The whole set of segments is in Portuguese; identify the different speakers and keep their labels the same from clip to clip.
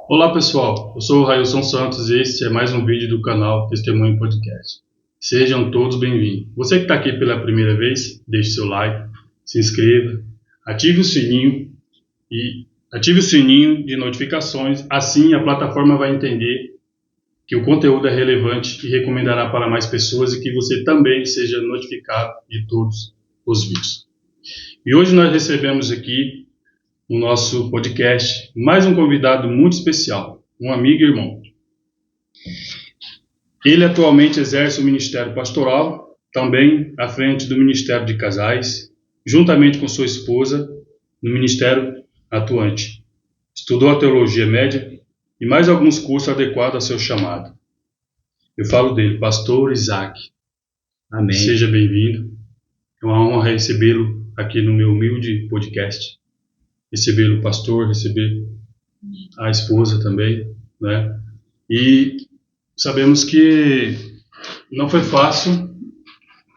Speaker 1: Olá pessoal, eu sou o Railson Santos e este é mais um vídeo do canal Testemunho Podcast. Sejam todos bem-vindos. Você que está aqui pela primeira vez, deixe seu like, se inscreva, ative o sininho de notificações, assim a plataforma vai entender que o conteúdo é relevante e recomendará para mais pessoas e que você também seja notificado de todos os vídeos. E hoje nós recebemos aqui no nosso podcast mais um convidado muito especial, um amigo e irmão. Ele atualmente exerce o ministério pastoral, também à frente do Ministério de Casais, juntamente com sua esposa, no Ministério Atuante. Estudou a teologia média e mais alguns cursos adequados ao seu chamado. Eu falo dele, Pastor Isaac.
Speaker 2: Amém.
Speaker 1: Seja bem-vindo. É uma honra recebê-lo aqui no meu humilde podcast. Receber o pastor, receber a esposa também, né? E sabemos que não foi fácil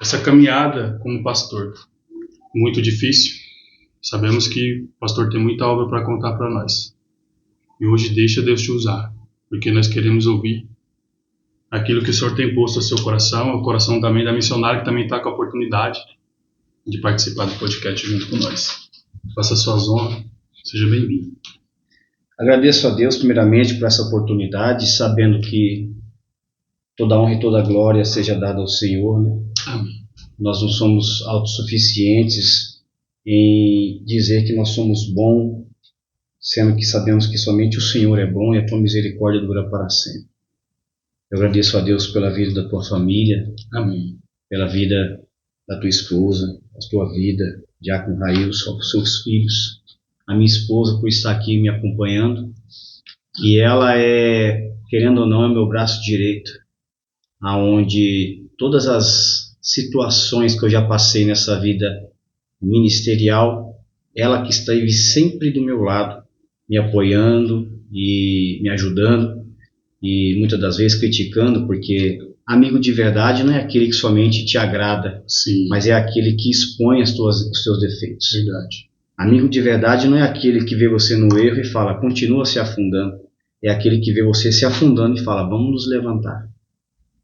Speaker 1: essa caminhada como pastor. Muito difícil. Sabemos que o pastor tem muita obra para contar para nós. E hoje deixa Deus te usar, porque nós queremos ouvir aquilo que o Senhor tem posto ao seu coração, o coração também da missionária que também está com a oportunidade de participar do podcast junto com nós. Faça suas honras, seja bem-vindo.
Speaker 2: Agradeço a Deus primeiramente por essa oportunidade, sabendo que toda honra e toda glória seja dada ao Senhor, né?
Speaker 1: Amém.
Speaker 2: Nós não somos autossuficientes em dizer que nós somos bons, sendo que sabemos que somente o Senhor é bom e a tua misericórdia dura para sempre. Eu agradeço a Deus pela vida da tua família,
Speaker 1: Amém.
Speaker 2: Pela vida da tua esposa, a tua vida, Diácono Railson, os seus filhos, a minha esposa por estar aqui me acompanhando, e ela é, querendo ou não, é meu braço direito, aonde todas as situações que eu já passei nessa vida ministerial, ela que esteve sempre do meu lado, me apoiando e me ajudando, e muitas das vezes criticando, porque amigo de verdade não é aquele que somente te agrada,
Speaker 1: Sim.
Speaker 2: mas é aquele que expõe os seus defeitos.
Speaker 1: Verdade.
Speaker 2: Amigo de verdade não é aquele que vê você no erro e fala, continua se afundando. É aquele que vê você se afundando e fala, vamos nos levantar.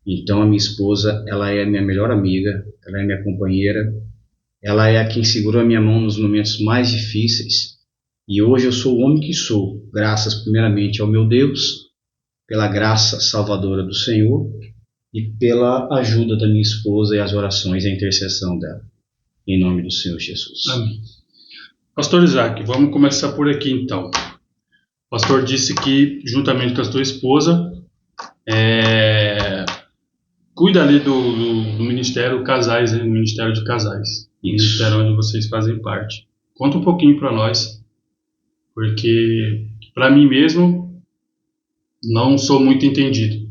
Speaker 2: Então a minha esposa, ela é a minha melhor amiga, ela é minha companheira, ela é a quem segurou a minha mão nos momentos mais difíceis. E hoje eu sou o homem que sou, graças primeiramente ao meu Deus, pela graça salvadora do Senhor e pela ajuda da minha esposa e as orações e a intercessão dela. Em nome do Senhor Jesus.
Speaker 1: Amém. Pastor Isaac, vamos começar por aqui então. O pastor disse que, juntamente com a sua esposa, cuida ali do Ministério Casais, do Ministério de Casais.
Speaker 2: Isso.
Speaker 1: Ministério onde vocês fazem parte. Conta um pouquinho para nós, porque para mim mesmo não sou muito entendido.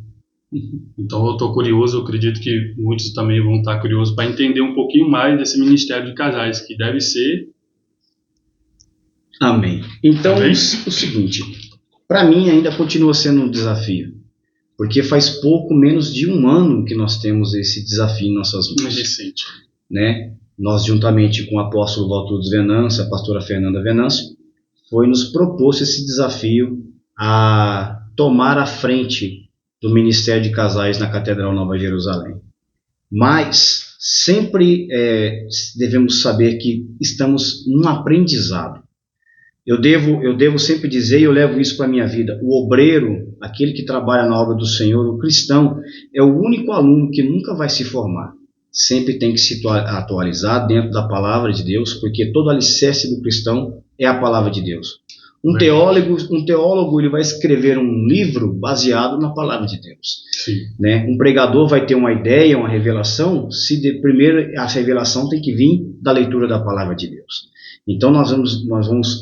Speaker 1: Então eu estou curioso, eu acredito que muitos também vão estar curiosos para entender um pouquinho mais desse Ministério de Casais, que deve ser...
Speaker 2: Amém. Então,
Speaker 1: Amém?
Speaker 2: O seguinte, para mim ainda continua sendo um desafio, porque faz pouco menos de um ano que nós temos esse desafio em nossas mãos.
Speaker 1: Mais recente.
Speaker 2: Né? Nós, juntamente com o apóstolo Valtudes Venâncio, a pastora Fernanda Venâncio, foi nos proposto esse desafio a tomar a frente do Ministério de Casais na Catedral Nova Jerusalém. Mas sempre devemos saber que estamos num aprendizado. Eu devo sempre dizer, e eu levo isso para a minha vida, o obreiro, aquele que trabalha na obra do Senhor, o cristão, é o único aluno que nunca vai se formar. Sempre tem que se atualizar dentro da palavra de Deus, porque todo alicerce do cristão é a palavra de Deus. Um teólogo ele vai escrever um livro baseado na palavra de Deus.
Speaker 1: Sim.
Speaker 2: Né? Um pregador vai ter uma ideia, uma revelação, primeiro a revelação tem que vir da leitura da palavra de Deus. Então nós vamos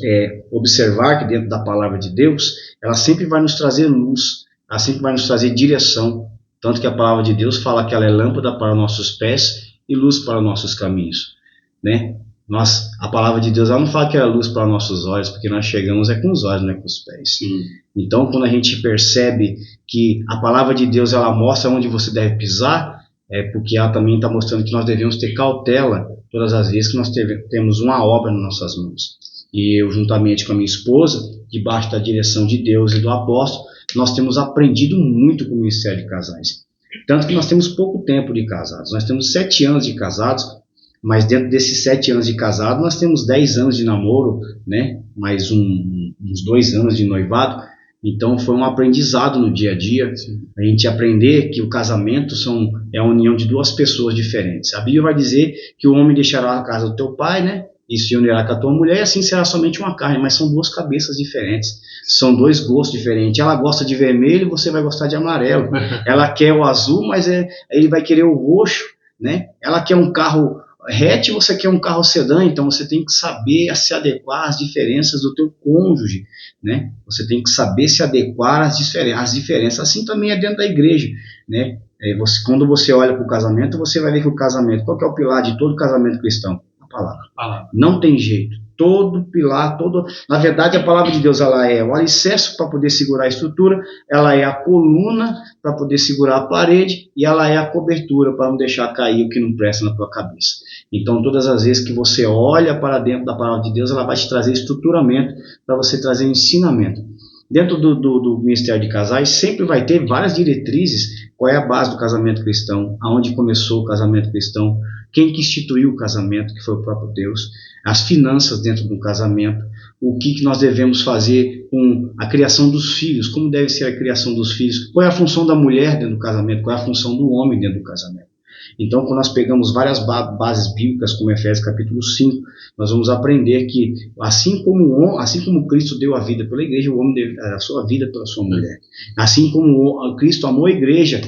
Speaker 2: observar que dentro da palavra de Deus, ela sempre vai nos trazer luz, ela sempre vai nos trazer direção. Tanto que a palavra de Deus fala que ela é lâmpada para os nossos pés e luz para os nossos caminhos. Né? A palavra de Deus ela não fala que é luz para nossos olhos, porque nós chegamos com os olhos, não é com os pés.
Speaker 1: Sim.
Speaker 2: Então, quando a gente percebe que a palavra de Deus ela mostra onde você deve pisar, é porque ela também está mostrando que nós devemos ter cautela todas as vezes que nós temos uma obra nas nossas mãos. E eu, juntamente com a minha esposa, debaixo da direção de Deus e do apóstolo, nós temos aprendido muito com o Ministério de Casais. Tanto que nós temos pouco tempo de casados. Nós temos 7 anos de casados, mas dentro desses 7 anos de casado, nós temos 10 anos de namoro, né? Mais uns 2 anos de noivado. Então foi um aprendizado no dia a dia. Sim. A gente aprender que o casamento é a união de 2 pessoas diferentes. A Bíblia vai dizer que o homem deixará a casa do teu pai, né? E se unirá com a tua mulher, e assim será somente uma carne. Mas são 2 cabeças diferentes. São 2 gostos diferentes. Ela gosta de vermelho, você vai gostar de amarelo. Ela quer o azul, mas ele vai querer o roxo, né? Ela quer um carro hatch, você quer um carro sedã. Então você tem que saber se adequar às diferenças do teu cônjuge, né? Você tem que saber se adequar às diferenças. Assim também é dentro da igreja, né? Quando você olha para o casamento, você vai ver que o casamento, qual que é o pilar de todo casamento cristão? A palavra. Não tem jeito. Todo pilar, na verdade a palavra de Deus, ela é o alicerce para poder segurar a estrutura, ela é a coluna para poder segurar a parede, e ela é a cobertura para não deixar cair o que não presta na tua cabeça. Então todas as vezes que você olha para dentro da palavra de Deus, ela vai te trazer estruturamento para você trazer ensinamento. Dentro do Ministério de Casais sempre vai ter várias diretrizes. Qual é a base do casamento cristão? Aonde começou o casamento cristão? Quem que instituiu o casamento, que foi o próprio Deus? As finanças dentro do casamento, o que nós devemos fazer com a criação dos filhos, como deve ser a criação dos filhos, qual é a função da mulher dentro do casamento, qual é a função do homem dentro do casamento. Então, quando nós pegamos várias bases bíblicas, como Efésios capítulo 5, nós vamos aprender que, assim como Cristo deu a vida pela igreja, o homem deu a sua vida pela sua mulher. Assim como Cristo amou a igreja,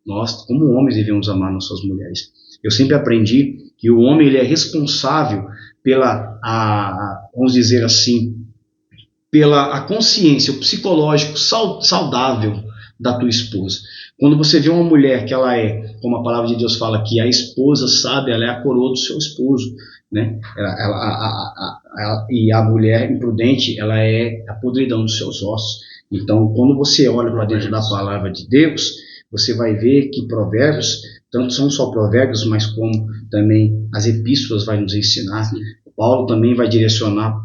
Speaker 2: nós, como homens, devemos amar nossas mulheres. Eu sempre aprendi que o homem ele é responsável vamos dizer assim, pela consciência, o psicológico saudável da tua esposa. Quando você vê uma mulher que ela é, como a palavra de Deus fala, que a esposa sabe, ela é a coroa do seu esposo, né? E a mulher imprudente, ela é a podridão dos seus ossos. Então, quando você olha para dentro da palavra de Deus, você vai ver que Provérbios, tanto são só Provérbios, mas como também as epístolas vai nos ensinar. Paulo também vai direcionar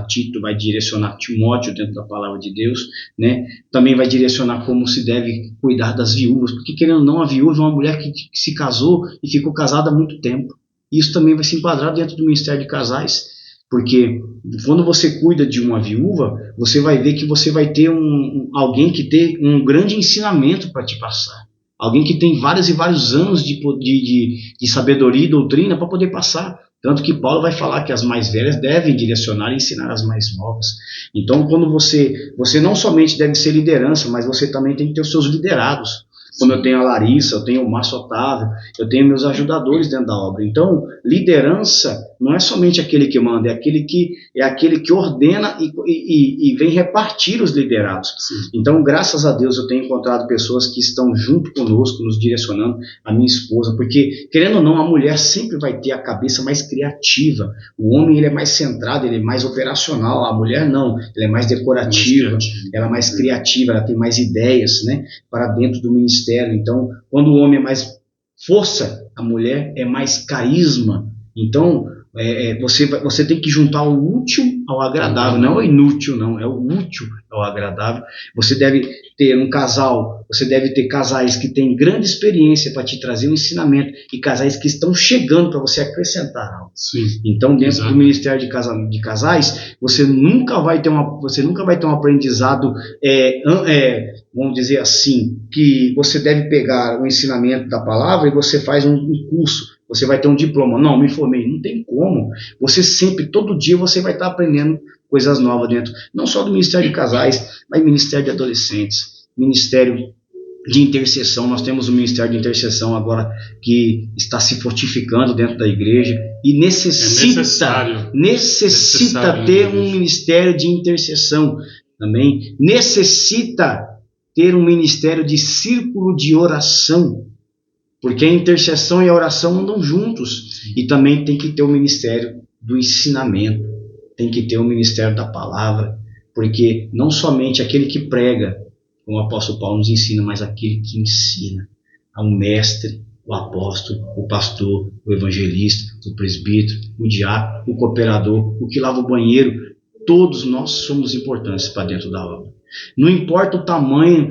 Speaker 2: Tito, vai direcionar Timóteo dentro da palavra de Deus, né? Também vai direcionar como se deve cuidar das viúvas, porque querendo ou não, a viúva é uma mulher que se casou e ficou casada há muito tempo. Isso também vai se enquadrar dentro do Ministério de Casais, porque quando você cuida de uma viúva, você vai ver que você vai ter alguém que tem um grande ensinamento para te passar. Alguém que tem vários e vários anos de sabedoria e doutrina para poder passar. Tanto que Paulo vai falar que as mais velhas devem direcionar e ensinar as mais novas. Então, quando você não somente deve ser liderança, mas você também tem que ter os seus liderados. Como eu tenho a Larissa, eu tenho o Márcio Otávio, eu tenho meus ajudadores dentro da obra. Então, liderança não é somente aquele que manda, é aquele que ordena e vem repartir os liderados. Sim. Então, graças a Deus, eu tenho encontrado pessoas que estão junto conosco, nos direcionando, a minha esposa, porque, querendo ou não, a mulher sempre vai ter a cabeça mais criativa. O homem ele é mais centrado, ele é mais operacional, a mulher não, ela é mais decorativa, ela é mais criativa, ela tem mais ideias, né, para dentro do ministério. Então, quando o homem é mais força, a mulher é mais carisma. Então, você tem que juntar o útil ao agradável, não é o inútil, não, é o útil ao agradável. Você deve ter um casal, você deve ter casais que têm grande experiência para te trazer um ensinamento e casais que estão chegando para você acrescentar algo. Sim. Então, dentro do Ministério de Casais, você nunca vai ter um aprendizado, vamos dizer assim, que você deve pegar o ensinamento da palavra e você faz um curso. Você vai ter um diploma. Não, me formei. Não tem como. Você sempre, todo dia, você vai estar aprendendo coisas novas dentro. Não só do Ministério de Casais, mas Ministério de Adolescentes, Ministério de Intercessão. Nós temos um Ministério de Intercessão agora que está se fortificando dentro da igreja e necessita ter um Ministério de Intercessão também. Necessita ter um Ministério de Círculo de Oração. Porque a intercessão e a oração andam juntos. E também tem que ter o ministério do ensinamento. Tem que ter o ministério da palavra. Porque não somente aquele que prega, como o apóstolo Paulo nos ensina, mas aquele que ensina. Há um mestre, o apóstolo, o pastor, o evangelista, o presbítero, o diácono, o cooperador, o que lava o banheiro. Todos nós somos importantes para dentro da obra. Não importa o tamanho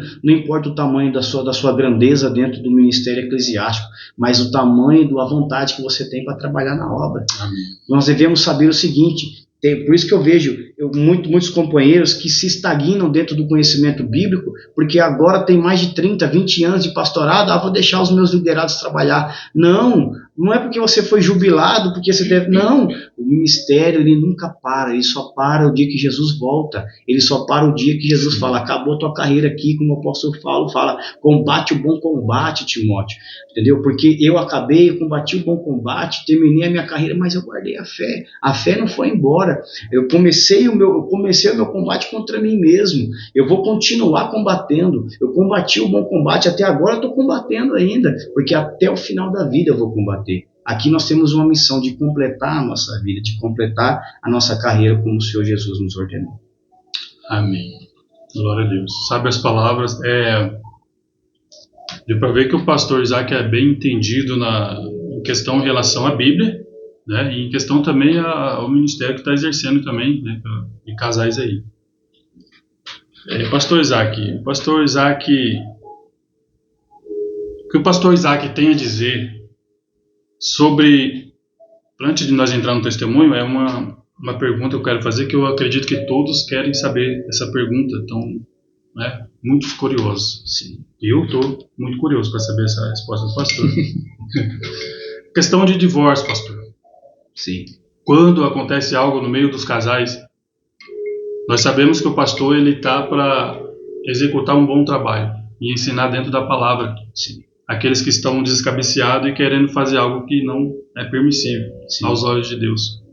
Speaker 2: da sua grandeza dentro do ministério eclesiástico, mas o tamanho da vontade que você tem para trabalhar na obra.
Speaker 1: Amém.
Speaker 2: Nós devemos saber o seguinte, por isso que eu vejo muitos companheiros que se estagnam dentro do conhecimento bíblico, porque agora tem mais de 30, 20 anos de pastorado, vou deixar os meus liderados trabalhar. Não é porque você foi jubilado, porque você deve... Não, o ministério ele nunca para, ele só para o dia que Jesus volta, ele só para o dia que Jesus fala, acabou a tua carreira aqui, como o apóstolo Paulo fala, combate o bom combate, Timóteo, entendeu? Porque eu combati o bom combate, terminei a minha carreira, mas eu guardei a fé não foi embora, eu comecei o meu combate contra mim mesmo, eu vou continuar combatendo, eu combati o bom combate, até agora eu estou combatendo ainda, porque até o final da vida eu vou combater. Aqui nós temos uma missão de completar a nossa vida, de completar a nossa carreira como o Senhor Jesus nos ordenou.
Speaker 1: Amém. Glória a Deus. Sabe as palavras? Deu para ver que o pastor Isaac é bem entendido em questão em relação à Bíblia, né? E em questão também ao ministério que está exercendo também, né? De casais aí. Pastor Isaac, o que o pastor Isaac tem a dizer sobre, antes de nós entrar no testemunho, é uma pergunta que eu quero fazer, que eu acredito que todos querem saber essa pergunta, então, né, muito curiosos. Sim. E eu estou muito curioso para saber essa resposta do pastor. Questão de divórcio, pastor.
Speaker 2: Sim.
Speaker 1: Quando acontece algo no meio dos casais, nós sabemos que o pastor ele está para executar um bom trabalho e ensinar dentro da palavra. Sim. Aqueles que estão descabeceados e querendo fazer algo que não é permissível. Sim. Aos olhos de Deus.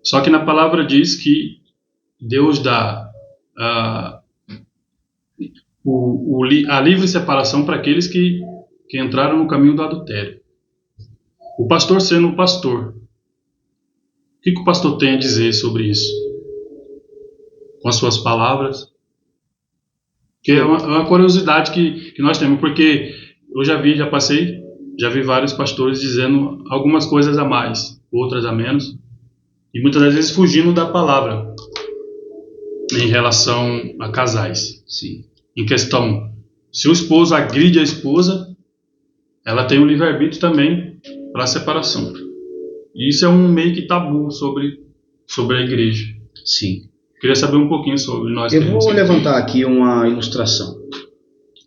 Speaker 1: Só que na palavra diz que Deus dá a livre separação para aqueles que entraram no caminho do adultério. O pastor sendo um pastor, o que o pastor tem a dizer sobre isso? Com as suas palavras? Que é uma curiosidade que nós temos, porque eu já vi vários pastores dizendo algumas coisas a mais, outras a menos, e muitas das vezes fugindo da palavra em relação a casais. Sim. Em questão, se o esposo agride a esposa, ela tem um livre-arbítrio também para a separação. E isso é um meio que tabu sobre a igreja. Sim. Queria saber um pouquinho sobre nós.
Speaker 2: Eu vou levantar aqui uma ilustração.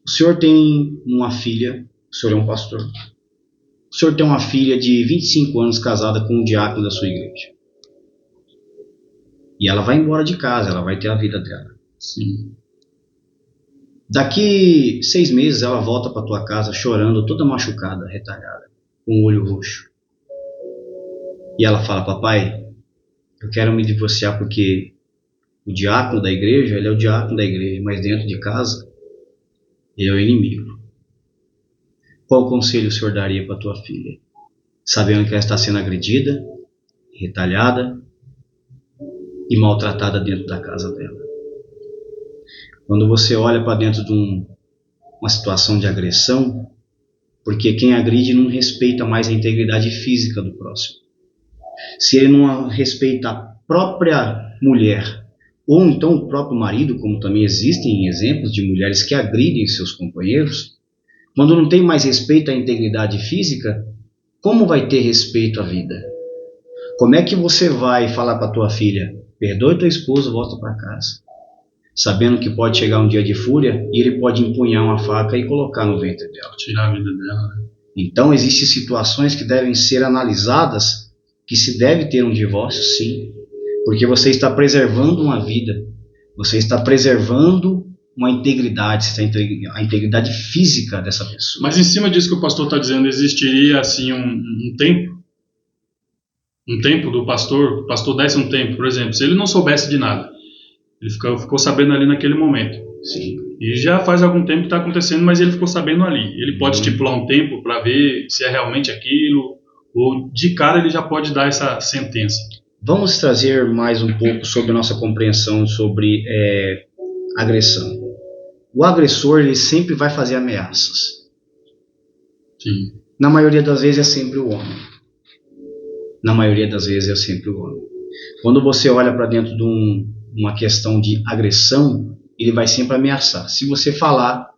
Speaker 2: O senhor tem uma filha, o senhor é um pastor. O senhor tem uma filha de 25 anos casada com um diácono da sua igreja. E ela vai embora de casa, ela vai ter a vida dela.
Speaker 1: Sim.
Speaker 2: Daqui 6 meses ela volta para tua casa chorando, toda machucada, retalhada, com o olho roxo. E ela fala, papai, eu quero me divorciar porque o diácono da igreja, ele é o diácono da igreja, mas dentro de casa, ele é o inimigo. Qual conselho o senhor daria para tua filha? Sabendo que ela está sendo agredida, retalhada e maltratada dentro da casa dela. Quando você olha para dentro de uma situação de agressão, porque quem agride não respeita mais a integridade física do próximo. Se ele não respeita a própria mulher, ou então o próprio marido, como também existem exemplos de mulheres que agridem seus companheiros, quando não tem mais respeito à integridade física, como vai ter respeito à vida? Como é que você vai falar para tua filha, perdoe teu esposo, volta para casa, sabendo que pode chegar um dia de fúria e ele pode empunhar uma faca e colocar no ventre dela,
Speaker 1: tirar a vida dela.
Speaker 2: Então existem situações que devem ser analisadas, que se deve ter um divórcio, sim, porque você está preservando uma vida, você está preservando uma integridade, a integridade física dessa pessoa.
Speaker 1: Mas em cima disso que o pastor está dizendo, existiria assim um tempo do pastor, o pastor desse um tempo, por exemplo, se ele não soubesse de nada, ele ficou sabendo ali naquele momento.
Speaker 2: Sim.
Speaker 1: E já faz algum tempo que está acontecendo, mas ele ficou sabendo ali. Ele pode estipular um tempo para ver se é realmente aquilo, ou de cara ele já pode dar essa sentença.
Speaker 2: Vamos trazer mais um pouco sobre a nossa compreensão sobre agressão. O agressor ele sempre vai fazer ameaças.
Speaker 1: Sim.
Speaker 2: Na maioria das vezes é sempre o homem. Na maioria das vezes é sempre o homem. Quando você olha para dentro de uma questão de agressão, ele vai sempre ameaçar. Se você falar,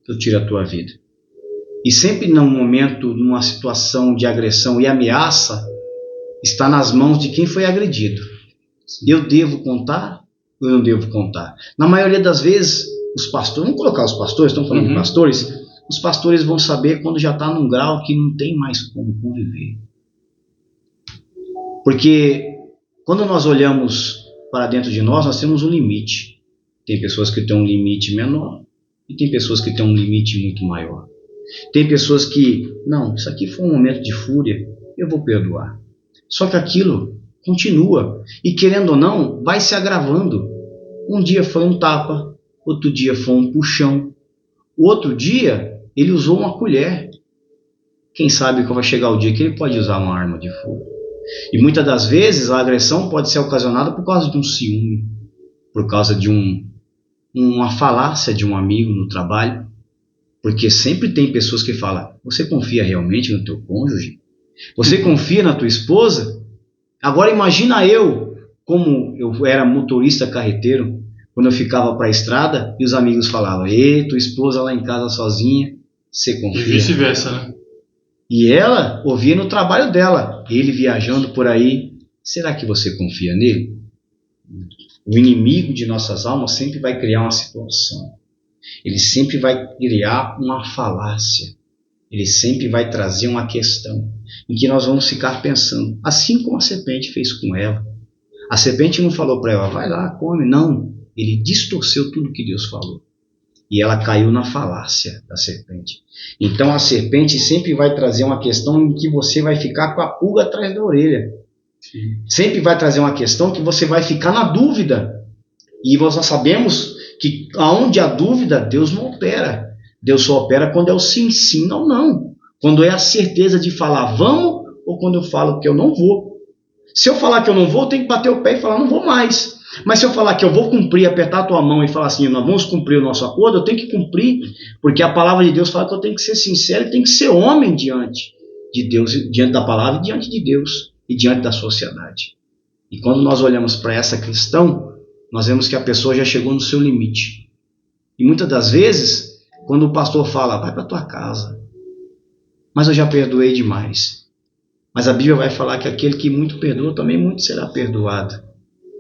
Speaker 2: eu tiro a tua vida. E sempre num momento, numa situação de agressão e ameaça, está nas mãos de quem foi agredido. Eu devo contar ou eu não devo contar? Na maioria das vezes, os pastores, vamos colocar os pastores, estamos falando de pastores, os pastores vão saber quando já está num grau que não tem mais como conviver. Porque quando nós olhamos para dentro de nós temos um limite. Tem pessoas que têm um limite menor e tem pessoas que têm um limite muito maior. Tem pessoas que, não, isso aqui foi um momento de fúria, eu vou perdoar. Só que aquilo continua e, querendo ou não, vai se agravando. Um dia foi um tapa, outro dia foi um puxão, o outro dia ele usou uma colher. Quem sabe que vai chegar o dia que ele pode usar uma arma de fogo. E muitas das vezes a agressão pode ser ocasionada por causa de um ciúme, por causa de uma falácia de um amigo no trabalho. Porque sempre tem pessoas que falam, você confia realmente no teu cônjuge? Você confia na tua esposa? Agora imagina eu, como eu era motorista carreteiro, quando eu ficava para a estrada e os amigos falavam, ei, tua esposa lá em casa sozinha, você confia?
Speaker 1: E vice-versa, né?
Speaker 2: E ela ouvia no trabalho dela, ele viajando por aí, será que você confia nele? O inimigo de nossas almas sempre vai criar uma situação. Ele sempre vai criar uma falácia. Ele sempre vai trazer uma questão em que nós vamos ficar pensando, assim como a serpente fez com Eva. A serpente não falou para Eva, vai lá, come. Não, ele distorceu tudo que Deus falou. E ela caiu na falácia da serpente. Então a serpente sempre vai trazer uma questão em que você vai ficar com a pulga atrás da orelha. Sim. Sempre vai trazer uma questão que você vai ficar na dúvida. E nós sabemos que aonde há dúvida, Deus não opera. Deus só opera quando é o sim, sim, não, não. Quando é a certeza de falar vamos, ou quando eu falo que eu não vou. Se eu falar que eu não vou, eu tenho que bater o pé e falar não vou mais. Mas se eu falar que eu vou cumprir, apertar a tua mão e falar assim, nós vamos cumprir o nosso acordo, eu tenho que cumprir, porque a palavra de Deus fala que eu tenho que ser sincero e tenho que ser homem diante de Deus, diante da palavra e diante de Deus e diante da sociedade. E quando nós olhamos para essa questão, nós vemos que a pessoa já chegou no seu limite. E muitas das vezes, quando o pastor fala, vai para tua casa, mas eu já perdoei demais. Mas a Bíblia vai falar que aquele que muito perdoa, também muito será perdoado.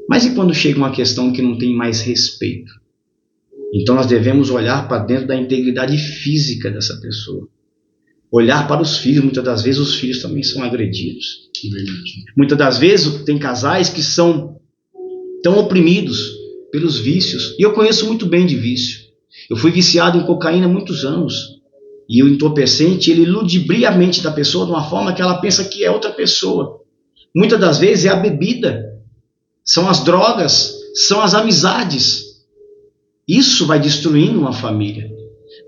Speaker 2: Mas e quando chega uma questão que não tem mais respeito? Então nós devemos olhar para dentro da integridade física dessa pessoa. Olhar para os filhos, muitas das vezes os filhos também são agredidos. Muitas das vezes tem casais que são tão oprimidos pelos vícios. E eu conheço muito bem de vício. Eu fui viciado em cocaína há muitos anos. E o entorpecente, ele ludibria a mente da pessoa de uma forma que ela pensa que é outra pessoa. Muitas das vezes é a bebida. São as drogas, são as amizades. Isso vai destruindo uma família.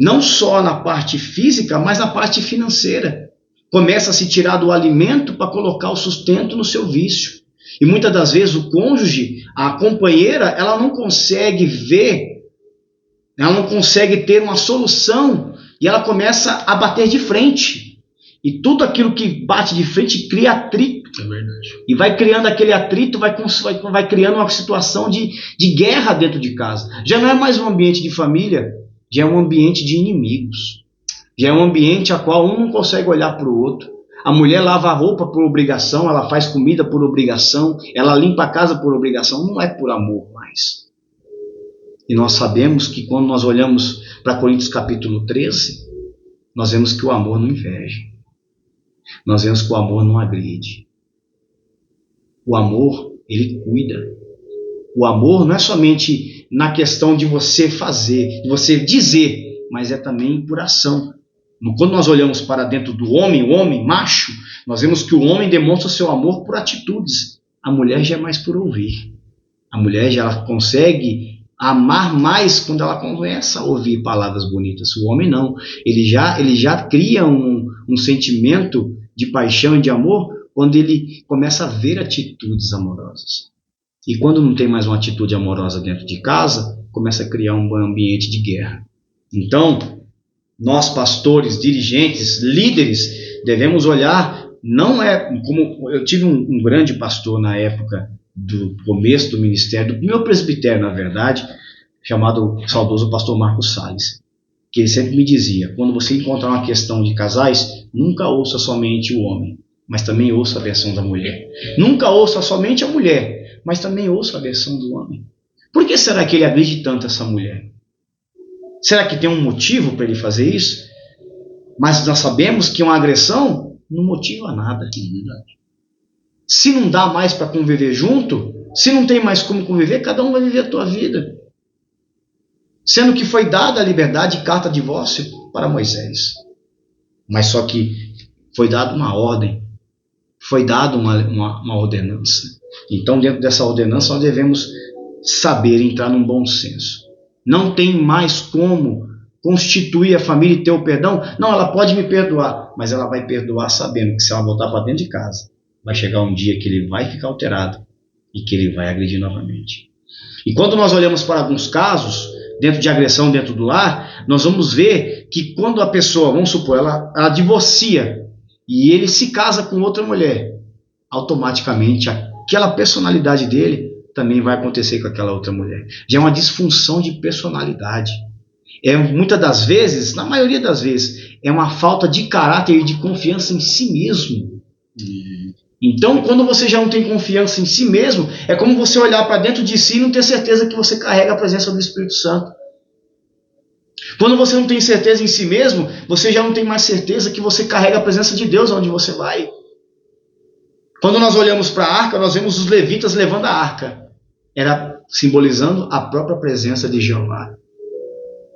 Speaker 2: Não só na parte física, mas na parte financeira. Começa a se tirar do alimento para colocar o sustento no seu vício. E muitas das vezes o cônjuge, a companheira, ela não consegue ver, ela não consegue ter uma solução e ela começa a bater de frente. E tudo aquilo que bate de frente cria atrito.
Speaker 1: É verdade.
Speaker 2: E vai criando aquele atrito, vai criando uma situação de guerra dentro de casa. Já não é mais um ambiente de família, já é um ambiente de inimigos. Já é um ambiente a qual um não consegue olhar para o outro. A mulher lava a roupa por obrigação, ela faz comida por obrigação, ela limpa a casa por obrigação, não é por amor mais. E nós sabemos que quando nós olhamos para Coríntios capítulo 13, nós vemos que o amor não inveja. Nós vemos que o amor não agride. O amor, ele cuida. O amor não é somente na questão de você fazer, de você dizer, mas é também por ação. Quando nós olhamos para dentro do homem, o homem macho, nós vemos que o homem demonstra o seu amor por atitudes. A mulher já é mais por ouvir. A mulher já consegue amar mais quando ela começa a ouvir palavras bonitas. O homem não. Ele já cria um sentimento de paixão e de amor quando ele começa a ver atitudes amorosas. E quando não tem mais uma atitude amorosa dentro de casa, começa a criar um ambiente de guerra. Então, nós pastores, dirigentes, líderes, devemos olhar, não é como eu tive um grande pastor na época do começo do ministério, do meu presbitério, na verdade, chamado saudoso pastor Marcos Salles, que ele sempre me dizia, quando você encontrar uma questão de casais, nunca ouça somente o homem, mas também ouça a versão da mulher. Nunca ouça somente a mulher, mas também ouça a versão do homem. Por que será que ele agride tanto essa mulher? Será que tem um motivo para ele fazer isso? Mas nós sabemos que uma agressão não motiva nada. Se não dá mais para conviver junto, se não tem mais como conviver, cada um vai viver a tua vida. Sendo que foi dada a liberdade de carta de divórcio para Moisés. Mas só que foi dada uma ordem, foi dada uma ordenança. Então, dentro dessa ordenança, nós devemos saber entrar num bom senso. Não tem mais como constituir a família e ter o perdão. Não, ela pode me perdoar, mas ela vai perdoar sabendo que se ela voltar para dentro de casa, vai chegar um dia que ele vai ficar alterado e que ele vai agredir novamente. E quando nós olhamos para alguns casos, dentro de agressão dentro do lar, nós vamos ver que quando a pessoa, vamos supor, ela divorcia e ele se casa com outra mulher, automaticamente aquela personalidade dele também vai acontecer com aquela outra mulher. Já é uma disfunção de personalidade. Muitas das vezes, na maioria das vezes, é uma falta de caráter e de confiança em si mesmo. Então, quando você já não tem confiança em si mesmo, é como você olhar para dentro de si e não ter certeza que você carrega a presença do Espírito Santo. Quando você não tem certeza em si mesmo, você já não tem mais certeza que você carrega a presença de Deus onde você vai. Quando nós olhamos para a arca, nós vemos os levitas levando a arca. Era simbolizando a própria presença de Jeová.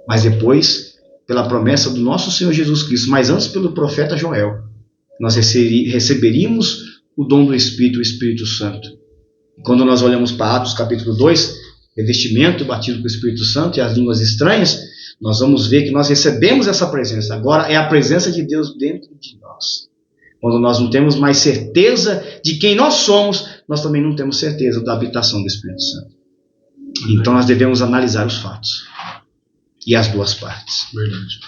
Speaker 2: Mas depois, pela promessa do nosso Senhor Jesus Cristo, mas antes pelo profeta Joel, nós receberíamos o dom do Espírito, o Espírito Santo. Quando nós olhamos para Atos capítulo 2, revestimento, batismo com o Espírito Santo e as línguas estranhas, nós vamos ver que nós recebemos essa presença. Agora é a presença de Deus dentro de nós. Quando nós não temos mais certeza de quem nós somos, nós também não temos certeza da habitação do Espírito Santo. Então nós devemos analisar os fatos. E as duas partes.
Speaker 1: Verdade.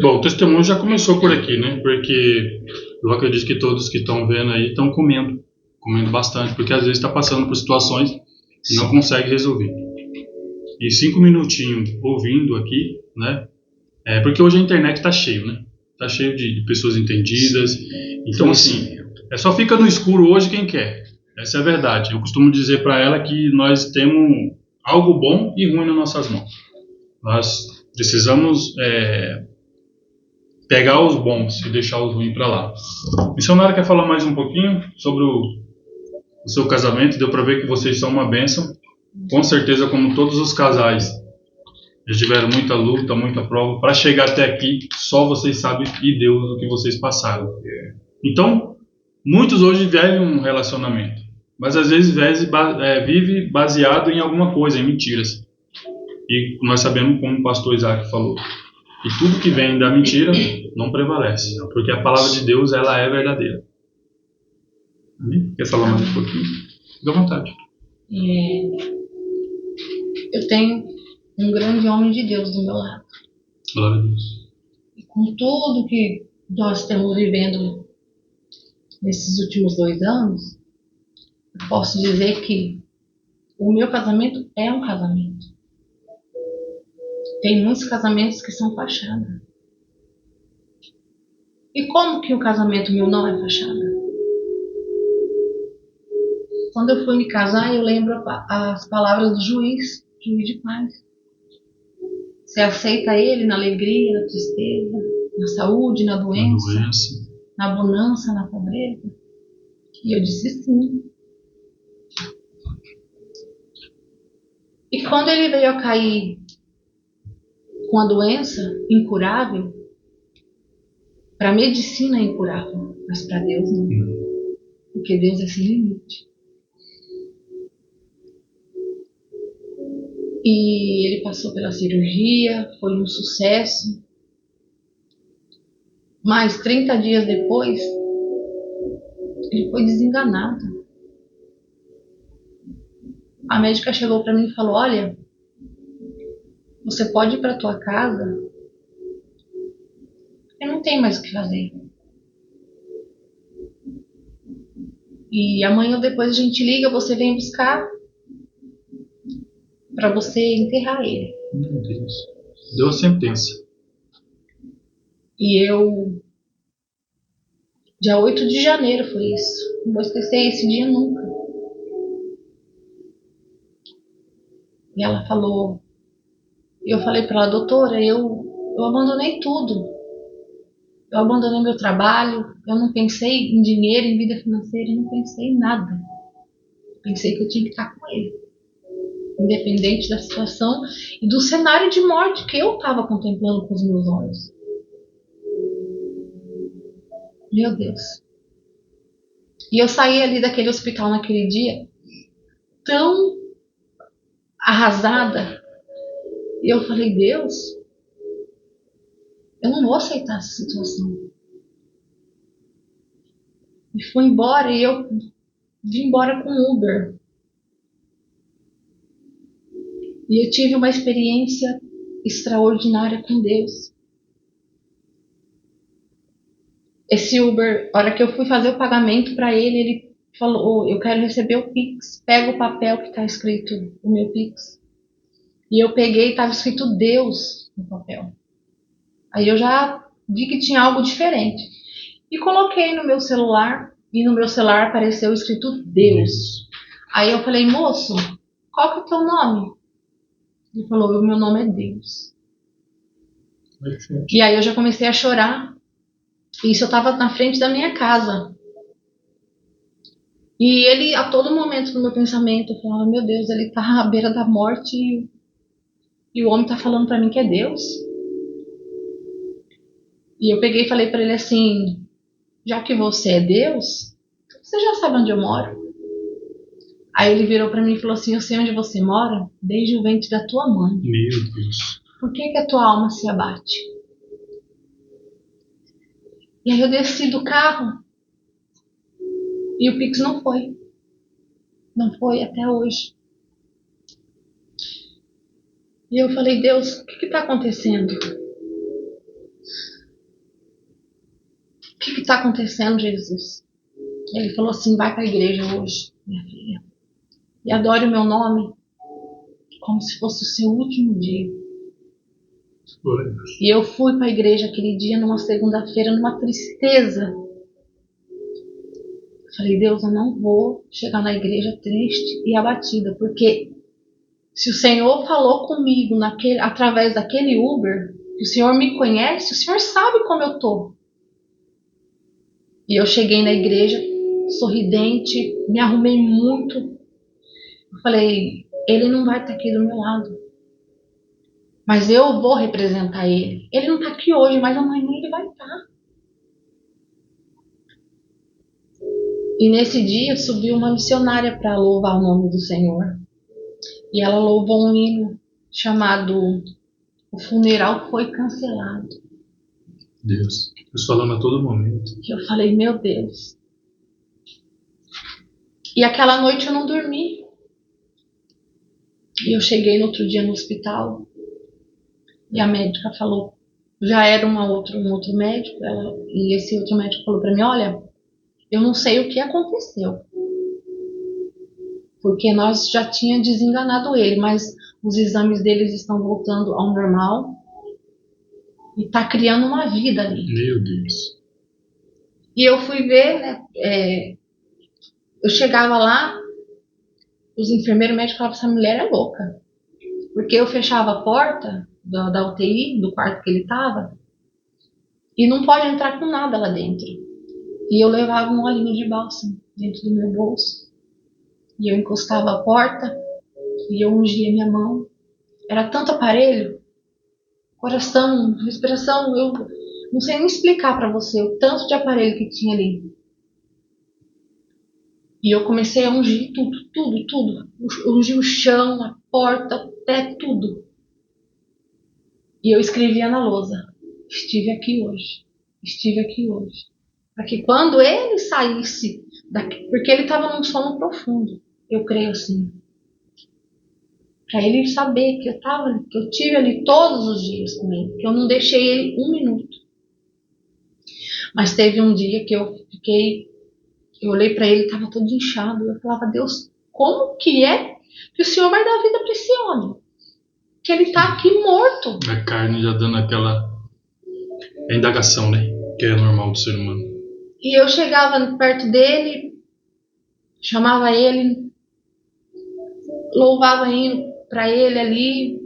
Speaker 1: Bom, o testemunho já começou por aqui, né? Porque eu acredito que todos que estão vendo aí estão comendo bastante, porque às vezes está passando por situações que não consegue resolver. E 5 minutinhos ouvindo aqui, né? Porque hoje a internet está cheio, né? Está cheio de pessoas entendidas. Então, assim, só fica no escuro hoje quem quer. Essa é a verdade. Eu costumo dizer para ela que nós temos algo bom e ruim nas nossas mãos. Nós precisamos pegar os bons e deixar os ruins para lá. O missionário quer falar mais um pouquinho sobre o seu casamento? Deu para ver que vocês são uma bênção. Com certeza, como todos os casais, eles tiveram muita luta, muita prova. Para chegar até aqui, só vocês sabem e Deus o que vocês passaram. Então, muitos hoje vivem um relacionamento, mas às vezes vive baseado em alguma coisa, em mentiras. E nós sabemos, como o pastor Isaac falou, que tudo que vem da mentira não prevalece, porque a palavra de Deus ela é verdadeira. Amém? Quer falar mais um pouquinho? Fique à vontade.
Speaker 3: Eu tenho um grande homem de Deus do meu lado.
Speaker 1: Glória a Deus.
Speaker 3: E com tudo que nós estamos vivendo nesses últimos 2 anos, eu posso dizer que o meu casamento é um casamento. Tem muitos casamentos que são fachada. E como que o casamento meu não é fachada? Quando eu fui me casar, eu lembro as palavras do juiz de paz. Você aceita ele na alegria, na tristeza, na saúde, na doença, na bonança, na pobreza? E eu disse sim. E quando ele veio a cair com a doença incurável, para a medicina é incurável, mas para Deus não. Porque Deus é sem limite. E ele passou pela cirurgia, foi um sucesso. Mas 30 dias depois, ele foi desenganado. A médica chegou para mim e falou: olha, você pode ir para tua casa, tem mais o que fazer. E amanhã ou depois a gente liga, você vem buscar para você enterrar ele.
Speaker 1: Meu Deus. Deu a sentença.
Speaker 3: E eu... Dia 8 de janeiro foi isso. Não vou esquecer esse dia nunca. E ela falou... Eu falei para ela, doutora, eu abandonei tudo. Eu abandonei meu trabalho, eu não pensei em dinheiro, em vida financeira, eu não pensei em nada. Pensei que eu tinha que estar com ele. Independente da situação e do cenário de morte que eu estava contemplando com os meus olhos. Meu Deus. E eu saí ali daquele hospital naquele dia tão arrasada. E eu falei, Deus, eu não vou aceitar essa situação. E fui embora e eu vim embora com Uber. E eu tive uma experiência extraordinária com Deus. Esse Uber, a hora que eu fui fazer o pagamento para ele, ele falou, eu quero receber o Pix. Pega o papel que está escrito o meu Pix. E eu peguei e estava escrito Deus no papel. Aí eu já vi que tinha algo diferente. E coloquei no meu celular, e no meu celular apareceu escrito Deus. Aí eu falei, moço, qual que é o teu nome? Ele falou, o meu nome é Deus. E aí eu já comecei a chorar. Isso eu estava na frente da minha casa. E ele, a todo momento no meu pensamento, eu falava, meu Deus, ele está à beira da morte e o homem está falando para mim que é Deus. E eu peguei e falei para ele assim, já que você é Deus, você já sabe onde eu moro? Aí ele virou para mim e falou assim, eu sei onde você mora desde o ventre da tua mãe.
Speaker 1: Meu Deus.
Speaker 3: Por que a tua alma se abate? E aí eu desci do carro e o Pix não foi. Não foi até hoje. E eu falei, Deus, o que está acontecendo? O que está acontecendo, Jesus? Ele falou assim, vai para a igreja hoje, minha filha. E adore o meu nome como se fosse o seu último dia. E eu fui para a igreja aquele dia, numa segunda-feira, numa tristeza. Falei, Deus, eu não vou chegar na igreja triste e abatida, porque se o Senhor falou comigo através daquele Uber, o Senhor me conhece, o Senhor sabe como eu tô. E eu cheguei na igreja sorridente, me arrumei muito. Eu falei, ele não vai estar aqui do meu lado, mas eu vou representar ele. Ele não está aqui hoje, mas amanhã ele vai estar. E nesse dia subiu uma missionária para louvar o nome do Senhor. E ela louvou um hino chamado O Funeral Foi Cancelado.
Speaker 1: Deus. Deus falando a todo momento.
Speaker 3: E eu falei, meu Deus. E aquela noite eu não dormi. E eu cheguei no outro dia no hospital. E a médica falou, já era um outro médico. E esse outro médico falou para mim, olha, eu não sei o que aconteceu. Porque nós já tínhamos desenganado ele, mas os exames deles estão voltando ao normal. E está criando uma vida ali.
Speaker 1: Meu Deus.
Speaker 3: E eu fui ver, né? Eu chegava lá, os enfermeiros médicos falavam, essa mulher é louca. Porque eu fechava a porta da UTI, do quarto que ele estava, e não pode entrar com nada lá dentro. E eu levava um olhinho de bálsamo dentro do meu bolso. E eu encostava a porta e eu ungia minha mão. Era tanto aparelho, coração, respiração, eu não sei nem explicar para você o tanto de aparelho que tinha ali. E eu comecei a ungir tudo. Ungi o chão, a porta, o pé, tudo. E eu escrevia na lousa, estive aqui hoje. Para que quando ele saísse daqui, porque ele estava num sono profundo, eu creio assim, para ele saber que eu tive ali todos os dias com ele, que eu não deixei ele um minuto. Mas teve um dia que eu olhei para ele, estava todo inchado. Eu falava, Deus, como que é que o Senhor vai dar vida para esse homem? Que ele está aqui morto.
Speaker 1: A carne já dando aquela indagação, né? Que é normal do ser humano.
Speaker 3: E eu chegava perto dele, chamava ele, louvava hino para ele ali.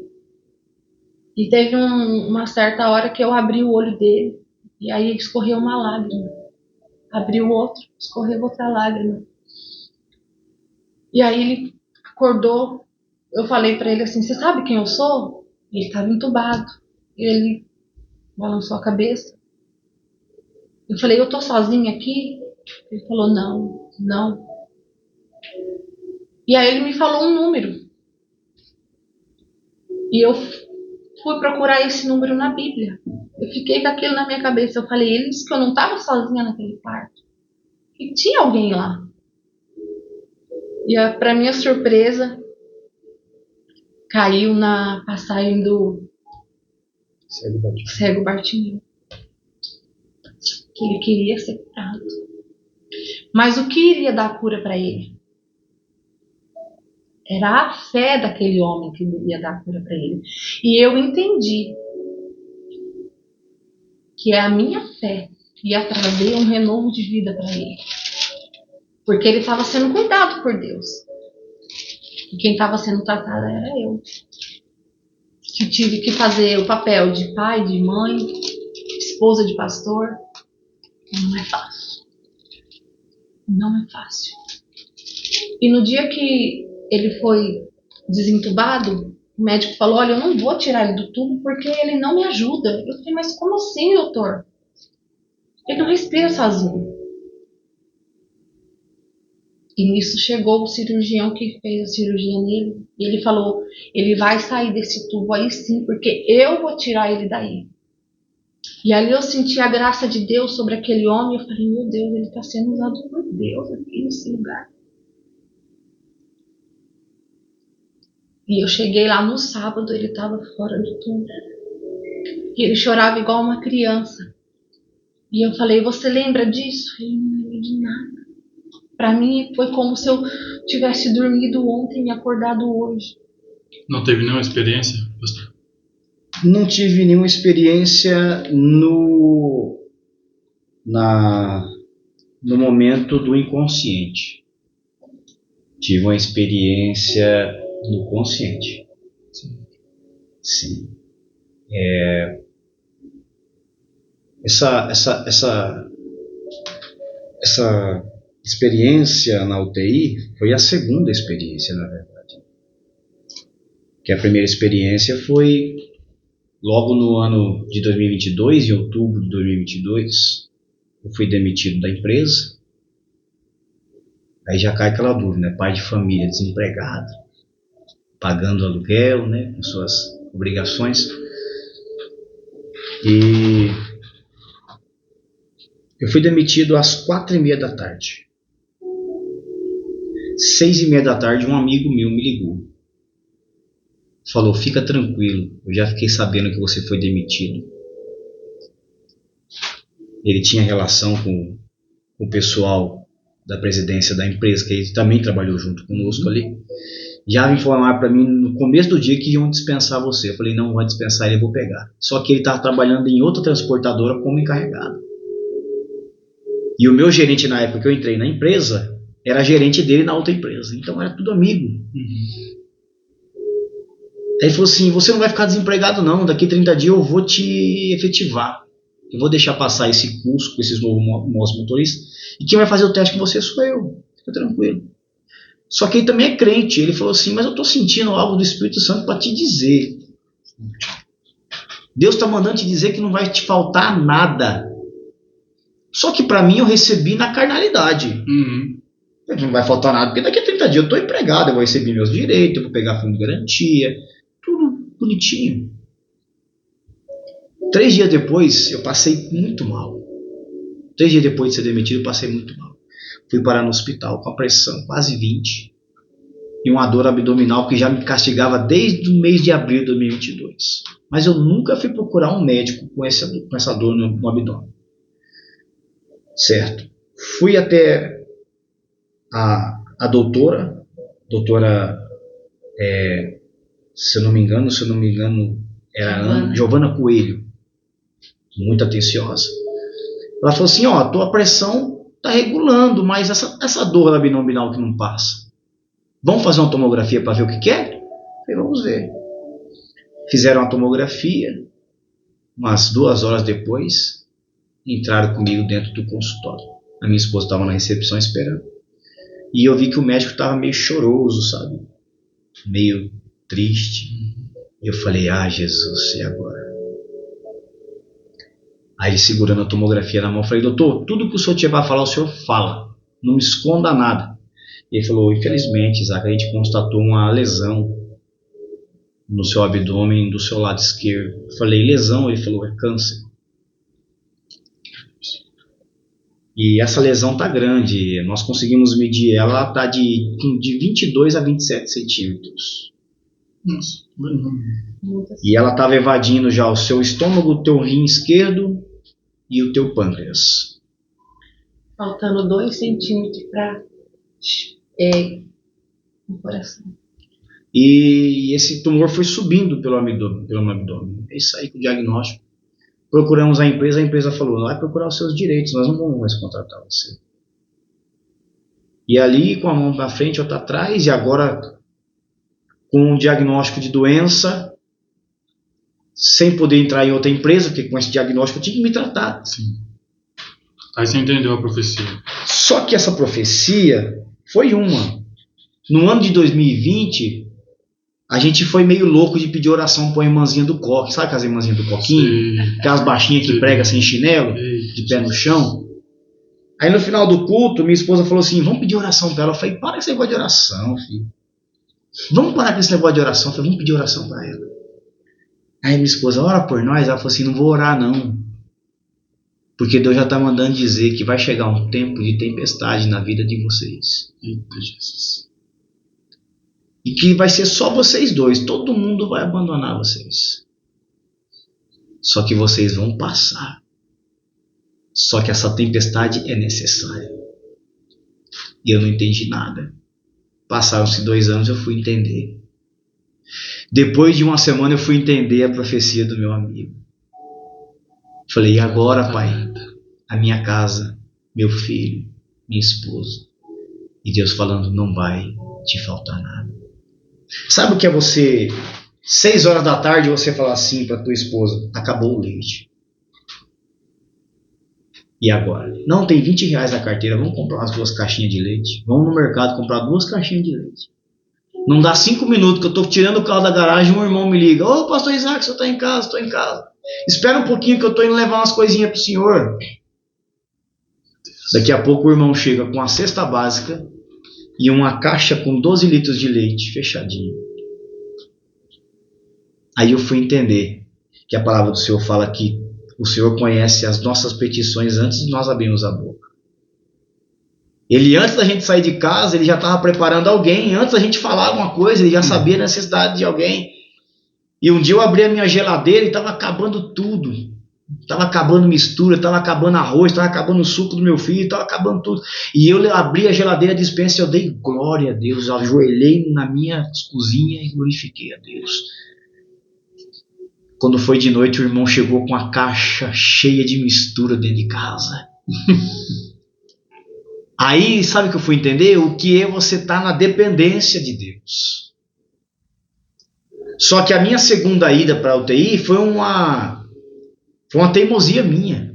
Speaker 3: E teve uma certa hora que eu abri o olho dele. E aí escorreu uma lágrima. Abri o outro, escorreu outra lágrima. E aí ele acordou. Eu falei para ele assim, você sabe quem eu sou? Ele estava entubado. Ele balançou a cabeça. Eu falei, eu tô sozinha aqui? Ele falou, não. E aí ele me falou um número. E eu fui procurar esse número na Bíblia. Eu fiquei com aquilo na minha cabeça. Eu falei, ele disse que eu não estava sozinha naquele quarto. Que tinha alguém lá. E para minha surpresa, caiu na passagem do cego Bartimeu. Que ele queria ser curado. Mas o que iria dar cura para ele? Era a fé daquele homem que iria dar cura para ele. E eu entendi que a minha fé ia trazer um renovo de vida para ele. Porque ele estava sendo cuidado por Deus. E quem estava sendo tratado era eu. Que tive que fazer o papel de pai, de mãe, esposa de pastor. Não é fácil. Não é fácil. E no dia que ele foi desentubado, o médico falou, olha, eu não vou tirar ele do tubo porque ele não me ajuda. Eu falei, mas como assim, doutor? Ele não respira sozinho. E nisso chegou o cirurgião que fez a cirurgia nele. E ele falou, ele vai sair desse tubo aí sim, porque eu vou tirar ele daí. E ali eu senti a graça de Deus sobre aquele homem. Eu falei, meu Deus, ele está sendo usado por Deus aqui nesse lugar. E eu cheguei lá no sábado, ele estava fora do túmulo. E ele chorava igual uma criança. E eu falei, você lembra disso? Ele não lembra de nada. Para mim foi como se eu tivesse dormido ontem e acordado hoje.
Speaker 1: Não teve nenhuma experiência, pastor?
Speaker 2: Não tive nenhuma experiência no momento do inconsciente. Tive uma experiência no consciente. Sim. Essa experiência na UTI foi a segunda experiência, na verdade. Que a primeira experiência foi logo no ano de 2022, em outubro de 2022, eu fui demitido da empresa. Aí já cai aquela dúvida, né? Pai de família, desempregado, pagando aluguel, né? Com suas obrigações. E eu fui demitido às 4h30 da tarde. 6h30 da tarde, um amigo meu me ligou. Falou, fica tranquilo, eu já fiquei sabendo que você foi demitido. Ele tinha relação com o pessoal da presidência da empresa, que ele também trabalhou junto conosco ali. Já informaram para mim no começo do dia que iam dispensar você. Eu falei, não vai dispensar ele, eu vou pegar. Só que ele estava trabalhando em outra transportadora como encarregado. E o meu gerente na época que eu entrei na empresa, era gerente dele na outra empresa. Então era tudo amigo. Aí ele falou assim, você não vai ficar desempregado não, daqui 30 dias eu vou te efetivar. Eu vou deixar passar esse curso com esses novos motoristas, e quem vai fazer o teste com você sou eu, fica tranquilo. Só que ele também é crente, ele falou assim, mas eu estou sentindo algo do Espírito Santo para te dizer. Deus está mandando te dizer que não vai te faltar nada. Só que para mim eu recebi na carnalidade. Não vai faltar nada, porque daqui a 30 dias eu estou empregado, eu vou receber meus direitos, eu vou pegar fundo de garantia, tudo bonitinho. 3 dias depois eu passei muito mal. 3 dias depois de ser demitido eu passei muito mal. Fui parar no hospital com a pressão quase 20 e uma dor abdominal que já me castigava desde o mês de abril de 2022. Mas eu nunca fui procurar um médico com essa dor no abdômen. Certo. Fui até a doutora, se eu não me engano, era Giovana Coelho, muito atenciosa. Ela falou assim, a tua pressão está regulando, mas essa dor abdominal que não passa. Vamos fazer uma tomografia para ver o que é? Falei, vamos ver. Fizeram a tomografia, umas 2 horas depois, entraram comigo dentro do consultório. A minha esposa estava na recepção esperando. E eu vi que o médico estava meio choroso, sabe? Meio triste. E eu falei, Jesus, e agora? Aí ele segurando a tomografia na mão, eu falei, doutor, tudo que o senhor tiver para falar, o senhor fala. Não me esconda nada. E ele falou, infelizmente, Isaac, a gente constatou uma lesão no seu abdômen, do seu lado esquerdo. Eu falei, lesão? Ele falou, é câncer. E essa lesão tá grande, nós conseguimos medir ela, tá de 22 a 27 centímetros.
Speaker 1: Nossa,
Speaker 2: e ela estava evadindo já o seu estômago, o teu rim esquerdo e o teu pâncreas.
Speaker 3: Faltando 2 centímetros para o coração.
Speaker 2: E esse tumor foi subindo pelo abdômen. É isso aí com o diagnóstico. Procuramos a empresa falou, vai procurar os seus direitos, nós não vamos mais contratar você. E ali, com a mão para frente, outra atrás, e agora com um diagnóstico de doença, sem poder entrar em outra empresa, porque com esse diagnóstico eu tinha que me tratar.
Speaker 1: Sim. Aí você entendeu a profecia.
Speaker 2: Só que essa profecia foi uma. No ano de 2020, a gente foi meio louco de pedir oração para a irmãzinha do coque. Sabe aquelas irmãzinhas do coquinho?
Speaker 1: Sim.
Speaker 2: Aquelas baixinhas que pregam sem chinelo, de pé no chão. Aí no final do culto, minha esposa falou assim, vamos pedir oração para ela. Eu falei, para com esse negócio de oração, filho. Vamos parar com esse negócio de oração. Eu falei, vamos pedir oração para ela. Aí minha esposa, ora por nós. Ela falou assim, não vou orar não. Porque Deus já está mandando dizer que vai chegar um tempo de tempestade na vida de vocês.
Speaker 1: Eita, Jesus.
Speaker 2: E que vai ser só vocês dois. Todo mundo vai abandonar vocês. Só que vocês vão passar. Só que essa tempestade é necessária. E eu não entendi nada. Passaram-se 2 anos, eu fui entender. Depois de 1 semana eu fui entender a profecia do meu amigo. Falei, e agora, pai? A minha casa, meu filho, minha esposa. E Deus falando, não vai te faltar nada. Sabe o que é você, 6 horas da tarde, você falar assim para tua esposa, acabou o leite. E agora? Não, tem R$20 na carteira, vamos comprar umas 2 caixinhas de leite. Vamos no mercado comprar 2 caixinhas de leite. Não dá 5 minutos que eu estou tirando o carro da garagem, um irmão me liga, ô pastor Isaac, você está em casa? Estou em casa. Espera um pouquinho que eu estou indo levar umas coisinhas para o senhor. Daqui a pouco o irmão chega com a cesta básica e uma caixa com 12 litros de leite fechadinho. Aí eu fui entender que a palavra do Senhor fala que o Senhor conhece as nossas petições antes de nós abrirmos a boca. Ele, antes da gente sair de casa, ele já estava preparando alguém. Antes da gente falar alguma coisa, ele já sabia a necessidade de alguém. E um dia eu abri a minha geladeira e estava acabando tudo. Estava acabando mistura, estava acabando arroz, estava acabando o suco do meu filho, estava acabando tudo. E eu abri a geladeira, a dispensa, e eu dei glória a Deus. Eu ajoelhei na minha cozinha e glorifiquei a Deus. Quando foi de noite, o irmão chegou com a caixa cheia de mistura dentro de casa. Aí, sabe o que eu fui entender? O que é você estar na dependência de Deus. Só que a minha segunda ida para a UTI foi uma teimosia minha.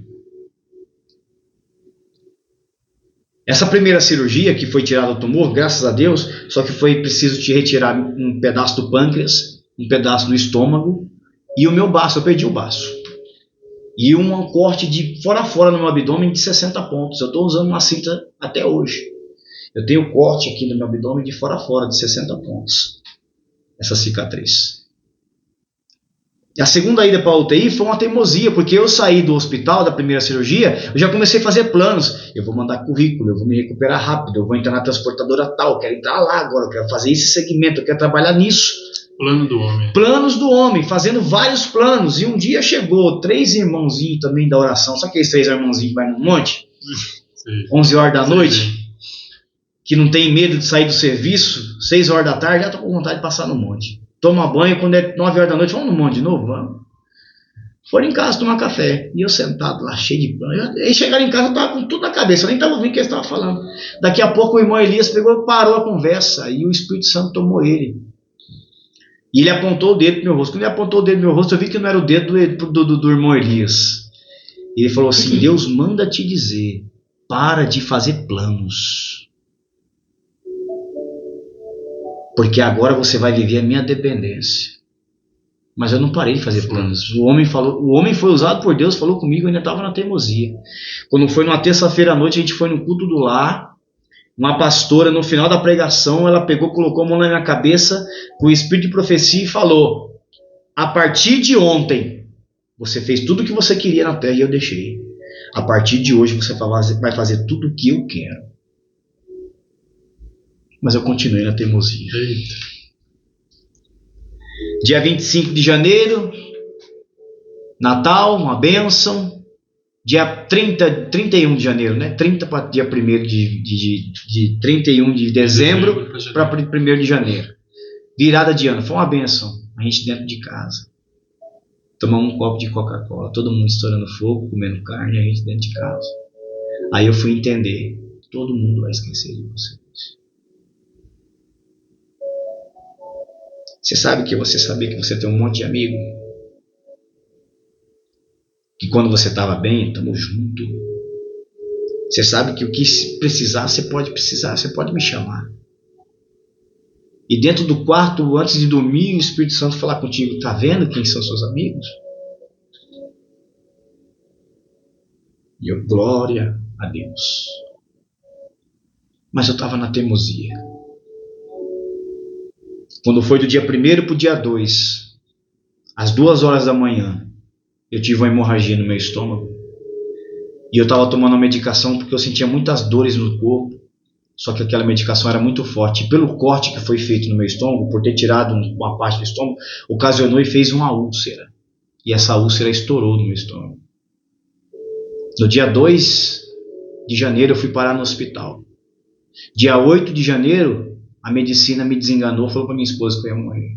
Speaker 2: Essa primeira cirurgia, que foi tirado o tumor, graças a Deus, só que foi preciso te retirar um pedaço do pâncreas, um pedaço do estômago e o meu baço, eu perdi o baço. E um corte de fora a fora no meu abdômen de 60 pontos. Eu estou usando uma cinta até hoje. Eu tenho corte aqui no meu abdômen de fora a fora de 60 pontos. Essa cicatriz. E a segunda ida para a UTI foi uma teimosia, porque eu saí do hospital da primeira cirurgia, eu já comecei a fazer planos. Eu vou mandar currículo, eu vou me recuperar rápido, eu vou entrar na transportadora tal, eu quero entrar lá agora, eu quero fazer esse segmento, eu quero trabalhar nisso.
Speaker 1: Plano do homem.
Speaker 2: Planos do homem, fazendo vários planos. E um dia chegou 3 irmãozinhos também da oração. Sabe aqueles 3 irmãozinhos que vai no monte?
Speaker 1: Sim.
Speaker 2: 11 horas da noite, que não tem medo de sair do serviço, 6 horas da tarde, já tô com vontade de passar no monte. Toma banho, quando é 9 horas da noite, vamos no monte de novo? Vamos. Foram em casa tomar café. E eu sentado lá, cheio de banho. Aí chegaram em casa, eu tava com tudo na cabeça. Eu nem tava ouvindo o que eles estavam falando. Daqui a pouco o irmão Elias pegou, parou a conversa. E o Espírito Santo tomou ele. E ele apontou o dedo pro meu rosto. Quando ele apontou o dedo pro meu rosto, eu vi que não era o dedo do irmão Elias. E ele falou assim: Deus manda te dizer, para de fazer planos. Porque agora você vai viver a minha dependência. Mas eu não parei de fazer planos. O homem foi usado por Deus, falou comigo, eu ainda estava na teimosia. Quando foi numa terça-feira à noite, a gente foi no culto do lar. Uma pastora, no final da pregação, ela pegou, colocou a mão na minha cabeça, com o espírito de profecia e falou: a partir de ontem, você fez tudo o que você queria na terra e eu deixei. A partir de hoje, você vai fazer tudo o que eu quero. Mas eu continuei na teimosia.
Speaker 1: Eita.
Speaker 2: Dia 25 de janeiro, Natal, uma bênção. Dia 31 de janeiro, né? 30 para dia 1º de 31 de dezembro para 1º de janeiro. Virada de ano, foi uma bênção. A gente dentro de casa. Tomamos um copo de Coca-Cola, todo mundo estourando fogo, comendo carne, a gente dentro de casa. Aí eu fui entender, todo mundo vai esquecer de vocês. Você sabe que você sabia que você tem um monte de amigo? Que quando você estava bem, estamos juntos. Você sabe que o que precisar, você pode me chamar. E dentro do quarto, antes de dormir, o Espírito Santo falar contigo: está vendo quem são seus amigos? E eu, glória a Deus. Mas eu estava na teimosia. Quando foi do dia 1º para o dia 2, às 2 horas da manhã, eu tive uma hemorragia no meu estômago. E eu estava tomando uma medicação porque eu sentia muitas dores no corpo. Só que aquela medicação era muito forte. E pelo corte que foi feito no meu estômago, por ter tirado uma parte do estômago, ocasionou e fez uma úlcera. E essa úlcera estourou no meu estômago. No dia 2 de janeiro eu fui parar no hospital. Dia 8 de janeiro, a medicina me desenganou, falou para minha esposa que eu ia morrer.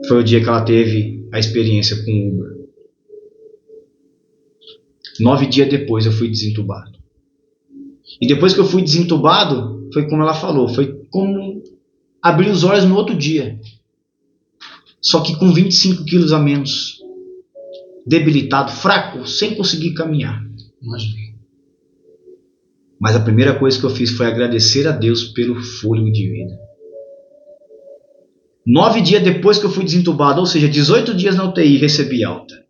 Speaker 2: Foi o dia que ela teve a experiência com o Uber. 9 dias depois eu fui desentubado. E depois que eu fui desentubado, foi como ela falou, foi como abrir os olhos no outro dia. Só que com 25 quilos a menos. Debilitado, fraco, sem conseguir caminhar.
Speaker 1: Imagina.
Speaker 2: Mas a primeira coisa que eu fiz foi agradecer a Deus pelo fôlego de vida. 9 dias depois que eu fui desentubado, ou seja, 18 dias na UTI, recebi alta.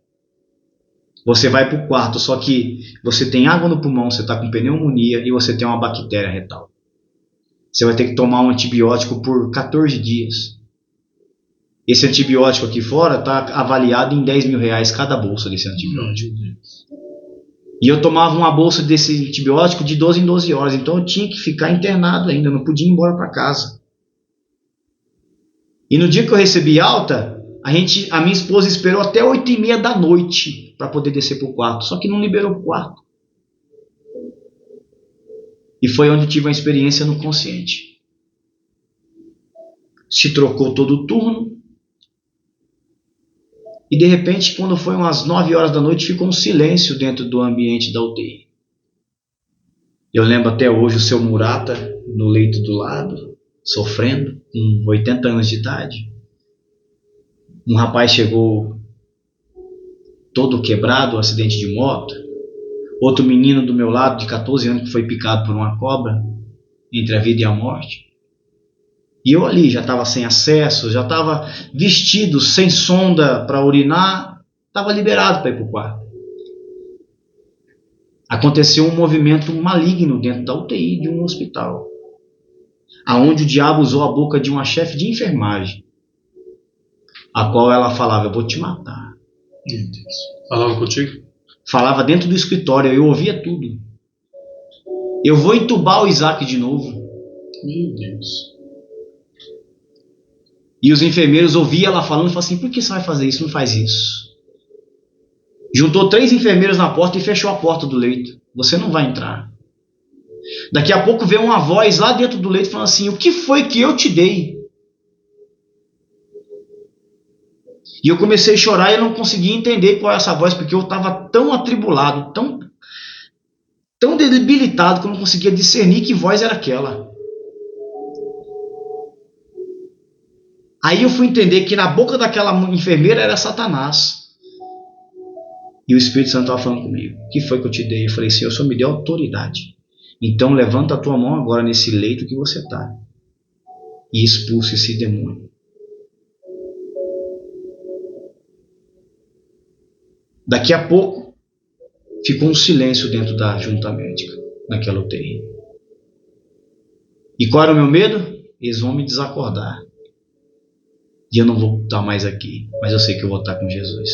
Speaker 2: Você vai para o quarto, só que você tem água no pulmão, você está com pneumonia e você tem uma bactéria retal. Você vai ter que tomar um antibiótico por 14 dias. Esse antibiótico aqui fora está avaliado em R$10 mil cada bolsa desse antibiótico. E eu tomava uma bolsa desse antibiótico de 12 em 12 horas, então eu tinha que ficar internado ainda, não podia ir embora para casa. E no dia que eu recebi alta, a minha esposa esperou até 8h30 da noite para poder descer para o quarto, só que não liberou o quarto. E foi onde eu tive uma experiência no consciente. Se trocou todo o turno, e de repente, quando foi umas 9 horas da noite, ficou um silêncio dentro do ambiente da UTI. Eu lembro até hoje o seu Murata no leito do lado, sofrendo, com 80 anos de idade. Um rapaz chegou todo quebrado, um acidente de moto. Outro menino do meu lado, de 14 anos, que foi picado por uma cobra, entre a vida e a morte. E eu ali já estava sem acesso, já estava vestido, sem sonda para urinar, estava liberado para ir para o quarto. Aconteceu um movimento maligno dentro da UTI de um hospital, aonde o diabo usou a boca de uma chefe de enfermagem, a qual ela falava: eu vou te matar.
Speaker 1: Meu Deus. Falava contigo?
Speaker 2: Falava dentro do escritório, eu ouvia tudo. Eu vou entubar o Isaac de novo.
Speaker 1: Meu Deus.
Speaker 2: E os enfermeiros ouviam ela falando e falavam assim: por que você vai fazer isso? Não faz isso. Juntou 3 enfermeiros na porta e fechou a porta do leito. você não vai entrar. Daqui a pouco veio uma voz lá dentro do leito falando assim, o que foi que eu te dei? E eu comecei a chorar e eu não conseguia entender qual é essa voz, porque eu estava tão atribulado, tão debilitado, que eu não conseguia discernir que voz era aquela. Aí eu fui entender que na boca daquela enfermeira era Satanás. E o Espírito Santo estava falando comigo. O que foi que eu te dei? Eu falei, Senhor, o Senhor me deu autoridade. Então levanta a tua mão agora nesse leito que você está e expulse esse demônio. Daqui a pouco ficou um silêncio dentro da junta médica, naquela UTI. E qual era o meu medo? Eles vão me desacordar. E eu não vou estar mais aqui, mas eu sei que eu vou estar com Jesus.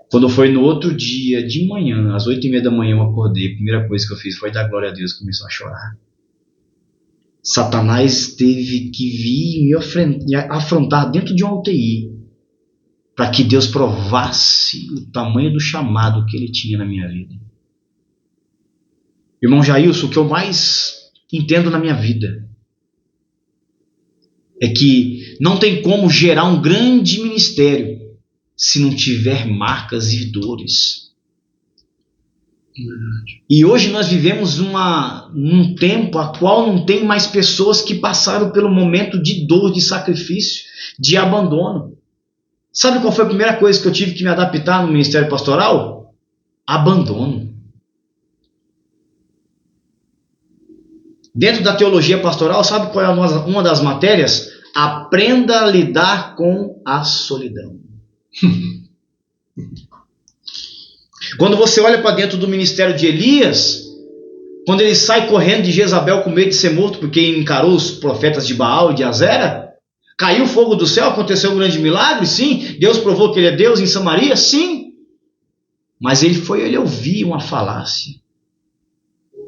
Speaker 2: Quando foi no outro dia, de manhã, às 8h30 da manhã, eu acordei. A primeira coisa que eu fiz foi dar glória a Deus, começou a chorar. Satanás teve que vir me afrontar dentro de uma UTI para que Deus provasse o tamanho do chamado que ele tinha na minha vida. Irmão Jailson, o que eu mais entendo na minha vida é que não tem como gerar um grande ministério se não tiver marcas e dores. E hoje nós vivemos num tempo a qual não tem mais pessoas que passaram pelo momento de dor, de sacrifício, de abandono. Sabe qual foi a primeira coisa que eu tive que me adaptar no ministério pastoral? Abandono. Dentro da teologia pastoral, sabe qual é uma das matérias? Aprenda a lidar com a solidão. Quando você olha para dentro do ministério de Elias, quando ele sai correndo de Jezabel com medo de ser morto porque encarou os profetas de Baal e de Azera, caiu fogo do céu, aconteceu um grande milagre, sim. Deus provou que ele é Deus em Samaria, sim. Mas ele ouviu uma falácia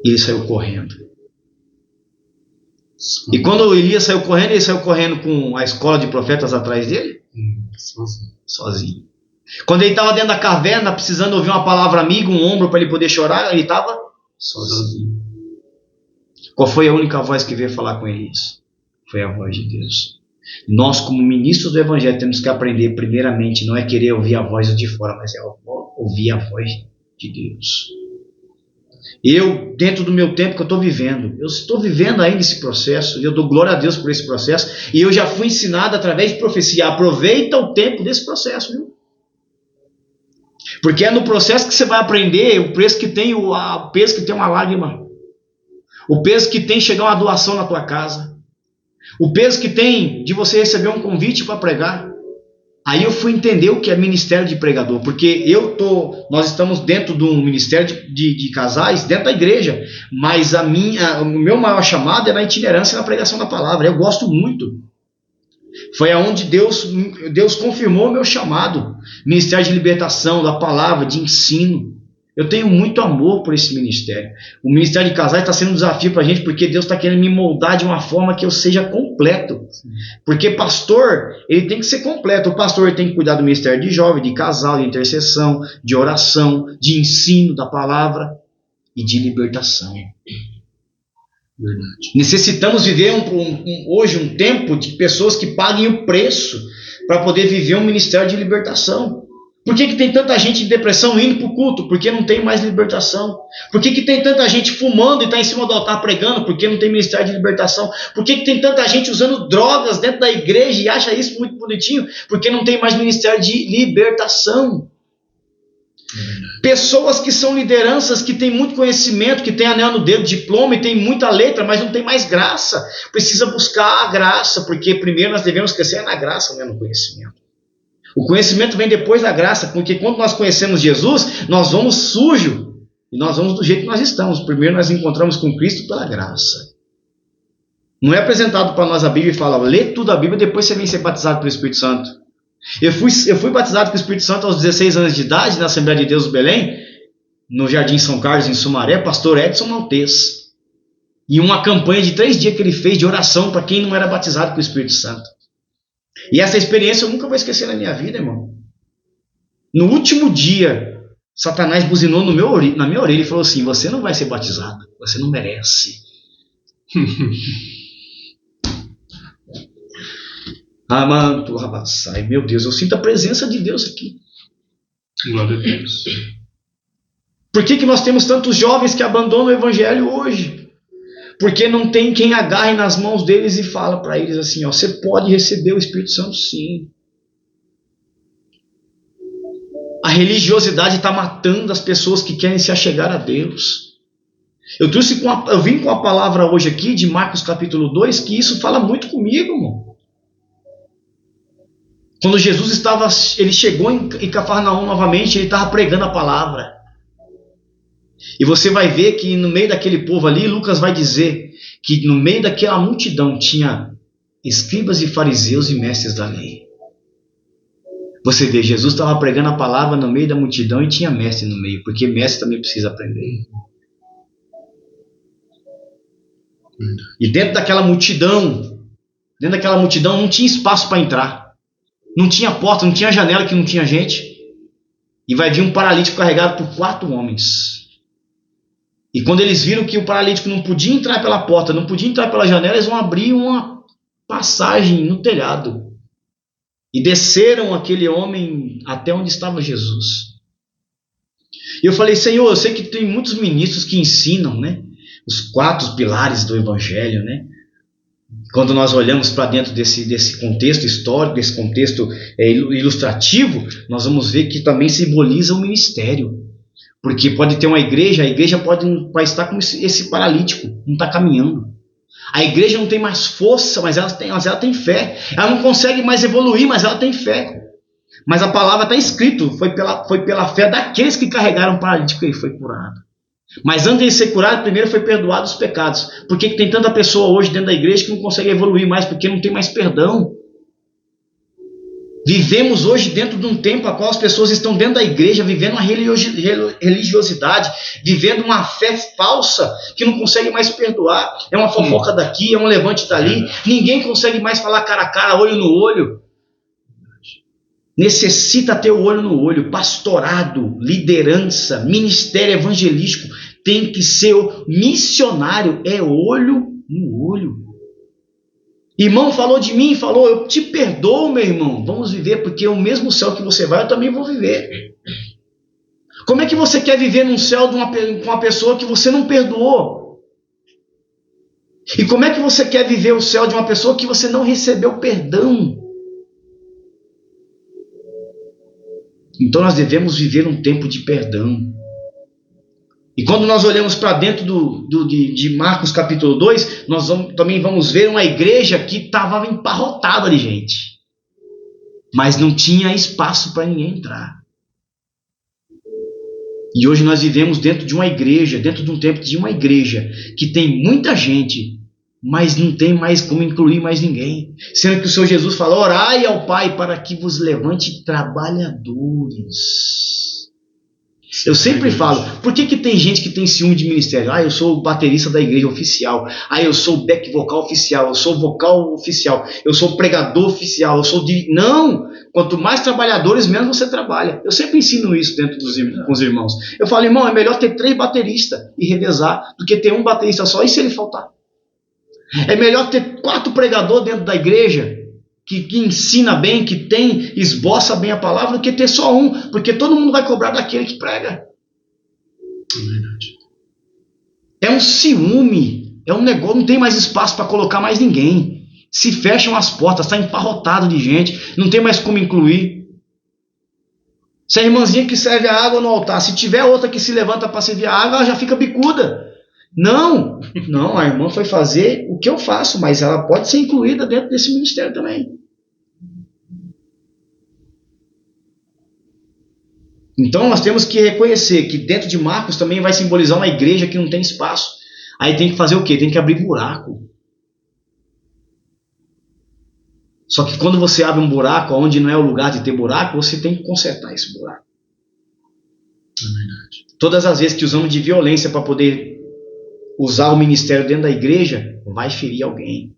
Speaker 2: e ele saiu correndo. E quando Elias saiu correndo, ele saiu correndo com a escola de profetas atrás dele? Sozinho. Quando ele estava dentro da caverna, precisando ouvir uma palavra amiga, um ombro para ele poder chorar, ele estava sozinho. Qual foi a única voz que veio falar com Elias? Foi a voz de Deus. Nós, como ministros do Evangelho, temos que aprender, primeiramente, não é querer ouvir a voz de fora, mas é ouvir a voz de Deus. Eu, dentro do meu tempo que eu estou vivendo, eu estou vivendo ainda esse processo, e eu dou glória a Deus por esse processo, e eu já fui ensinado através de profecia. Aproveita o tempo desse processo, viu? Porque é no processo que você vai aprender o preço que tem, o peso que tem uma lágrima, o peso que tem chegar uma doação na tua casa, o peso que tem de você receber um convite para pregar. Aí eu fui entender o que é ministério de pregador, porque nós estamos dentro de um ministério de casais, dentro da igreja, mas o meu maior chamado é na itinerância e na pregação da palavra. Eu gosto muito. Foi aonde Deus confirmou o meu chamado, ministério de libertação, da palavra, de ensino. Eu tenho muito amor por esse ministério. O ministério de casais está sendo um desafio para a gente, porque Deus está querendo me moldar de uma forma que eu seja completo. Porque pastor, ele tem que ser completo. O pastor ele tem que cuidar do ministério de jovem, de casal, de intercessão, de oração, de ensino da palavra e de libertação. Verdade. Necessitamos viver hoje um tempo de pessoas que paguem o preço para poder viver um ministério de libertação. Por que tem tanta gente em depressão indo para o culto? Porque não tem mais libertação. Por que tem tanta gente fumando e está em cima do altar pregando? Porque não tem ministério de libertação. Por que tem tanta gente usando drogas dentro da igreja e acha isso muito bonitinho? Porque não tem mais ministério de libertação. Pessoas que são lideranças, que têm muito conhecimento, que têm anel no dedo, diploma e tem muita letra, mas não tem mais graça. Precisa buscar a graça, porque primeiro nós devemos crescer na graça, não é no conhecimento. O conhecimento vem depois da graça, porque quando nós conhecemos Jesus, nós vamos sujos e nós vamos do jeito que nós estamos. Primeiro nós encontramos com Cristo pela graça. Não é apresentado para nós a Bíblia e fala, lê tudo a Bíblia e depois você vem ser batizado pelo Espírito Santo. Eu fui batizado pelo Espírito Santo aos 16 anos de idade, na Assembleia de Deus do Belém, no Jardim São Carlos, em Sumaré, pastor Edson Maltês. E uma campanha de 3 dias que ele fez de oração para quem não era batizado pelo Espírito Santo. E essa experiência eu nunca vou esquecer na minha vida, irmão. No último dia Satanás buzinou na minha orelha e falou assim: você não vai ser batizado, você não merece. Amanto, rabassai, meu Deus, eu sinto a presença de Deus aqui.
Speaker 1: Glória a Deus.
Speaker 2: Por que nós temos tantos jovens que abandonam o evangelho hoje? Porque não tem quem agarre nas mãos deles e fala para eles assim: ó, você pode receber o Espírito Santo sim. A religiosidade está matando as pessoas que querem se achegar a Deus. Eu vim com a palavra hoje aqui de Marcos capítulo 2, que isso fala muito comigo, irmão. Quando Jesus ele chegou em Cafarnaum novamente, ele estava pregando a palavra. E você vai ver que no meio daquele povo ali, Lucas vai dizer que no meio daquela multidão tinha escribas e fariseus e mestres da lei. Você vê, Jesus estava pregando a palavra no meio da multidão e tinha mestre no meio, porque mestre também precisa aprender. E dentro daquela multidão não tinha espaço para entrar. Não tinha porta, não tinha janela que não tinha gente. E vai vir um paralítico carregado por 4 homens. E quando eles viram que o paralítico não podia entrar pela porta, não podia entrar pela janela, eles vão abrir uma passagem no telhado. E desceram aquele homem até onde estava Jesus. E eu falei: Senhor, eu sei que tem muitos ministros que ensinam, né, os 4 pilares do evangelho, né? Quando nós olhamos para dentro desse contexto histórico, desse contexto ilustrativo, nós vamos ver que também simboliza o ministério. Porque pode ter uma igreja, a igreja pode estar como esse paralítico, não está caminhando. A igreja não tem mais força, mas ela tem fé. Ela não consegue mais evoluir, mas ela tem fé. Mas a palavra está escrito, foi pela fé daqueles que carregaram o paralítico que ele foi curado. Mas antes de ser curado, primeiro foi perdoado os pecados. Por que tem tanta pessoa hoje dentro da igreja que não consegue evoluir mais? Porque não tem mais perdão. Vivemos hoje dentro de um tempo a qual as pessoas estão dentro da igreja vivendo uma religiosidade, vivendo uma fé falsa que não consegue mais perdoar. É uma fofoca daqui, é um levante dali. Ninguém consegue mais falar cara a cara, olho no olho. Necessita ter o olho no olho. Pastorado, liderança, ministério evangelístico tem que ser o missionário, é olho no olho. Irmão falou de mim, falou: eu te perdoo, meu irmão, vamos viver, porque o mesmo céu que você vai, eu também vou viver. Como é que você quer viver num céu com uma pessoa que você não perdoou? E como é que você quer viver o céu de uma pessoa que você não recebeu perdão? Então nós devemos viver um tempo de perdão. E quando nós olhamos para dentro de Marcos capítulo 2, nós também vamos ver uma igreja que estava emparrotada de gente. Mas não tinha espaço para ninguém entrar. E hoje nós vivemos dentro de uma igreja, dentro de um tempo de uma igreja, que tem muita gente, mas não tem mais como incluir mais ninguém. Sendo que o Senhor Jesus falou: orai ao Pai para que vos levante trabalhadores. Eu sempre falo: por que tem gente que tem ciúme de ministério? Eu sou o baterista da igreja oficial. Eu sou o back vocal oficial. Eu sou o vocal oficial. Eu sou o pregador oficial. Eu sou Não! Quanto mais trabalhadores, menos você trabalha. Eu sempre ensino isso dentro com os irmãos. Eu falo: irmão, é melhor ter 3 bateristas e revezar do que ter um baterista só, e se ele faltar? É melhor ter 4 pregadores dentro da igreja que ensina bem, que esboça bem a palavra, do que ter só um, porque todo mundo vai cobrar daquele que prega.
Speaker 1: É verdade.
Speaker 2: É um ciúme, é um negócio, não tem mais espaço para colocar mais ninguém. Se fecham as portas, está emparrotado de gente, não tem mais como incluir. Se a irmãzinha que serve a água no altar, se tiver outra que se levanta para servir a água, ela já fica bicuda. Não, a irmã foi fazer o que eu faço, mas ela pode ser incluída dentro desse ministério também. Então nós temos que reconhecer que dentro de Marcos também vai simbolizar uma igreja que não tem espaço. Aí tem que fazer o quê? Tem que abrir buraco. Só que quando você abre um buraco onde não é o lugar de ter buraco, você tem que consertar esse buraco.
Speaker 1: É verdade.
Speaker 2: Todas as vezes que usamos de violência para poder usar o ministério dentro da igreja, vai ferir alguém.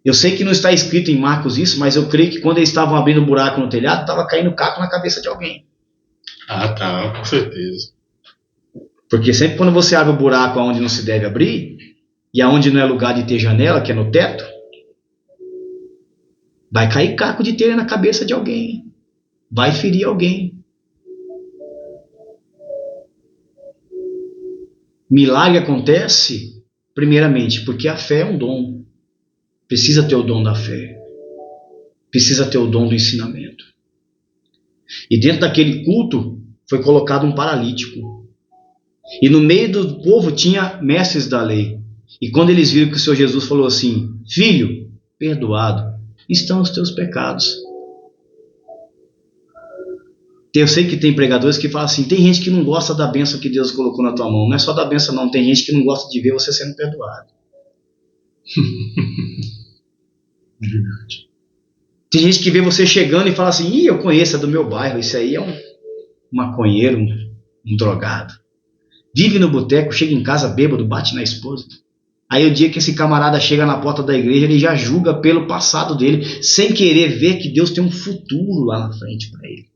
Speaker 2: Eu sei que não está escrito em Marcos isso, mas eu creio que quando eles estavam abrindo um buraco no telhado, estava caindo caco na cabeça de alguém.
Speaker 1: Ah, tá, com certeza.
Speaker 2: Porque sempre quando você abre o buraco onde não se deve abrir, e aonde não é lugar de ter janela, que é no teto, vai cair caco de telha na cabeça de alguém. Vai ferir alguém. Milagre acontece, primeiramente, porque a fé é um dom. Precisa ter o dom da fé. Precisa ter o dom do ensinamento. E dentro daquele culto foi colocado um paralítico. E no meio do povo tinha mestres da lei. E quando eles viram que o Senhor Jesus falou assim: filho, perdoado estão os teus pecados. Eu sei que tem pregadores que falam assim: tem gente que não gosta da bênção que Deus colocou na tua mão. Não é só da bênção não, tem gente que não gosta de ver você sendo perdoado.
Speaker 1: Verdade.
Speaker 2: Tem gente que vê você chegando e fala assim: ih, eu conheço, é do meu bairro, esse aí é um maconheiro, um drogado. Vive no boteco, chega em casa bêbado, bate na esposa. Aí o dia que esse camarada chega na porta da igreja, ele já julga pelo passado dele, sem querer ver que Deus tem um futuro lá na frente para ele.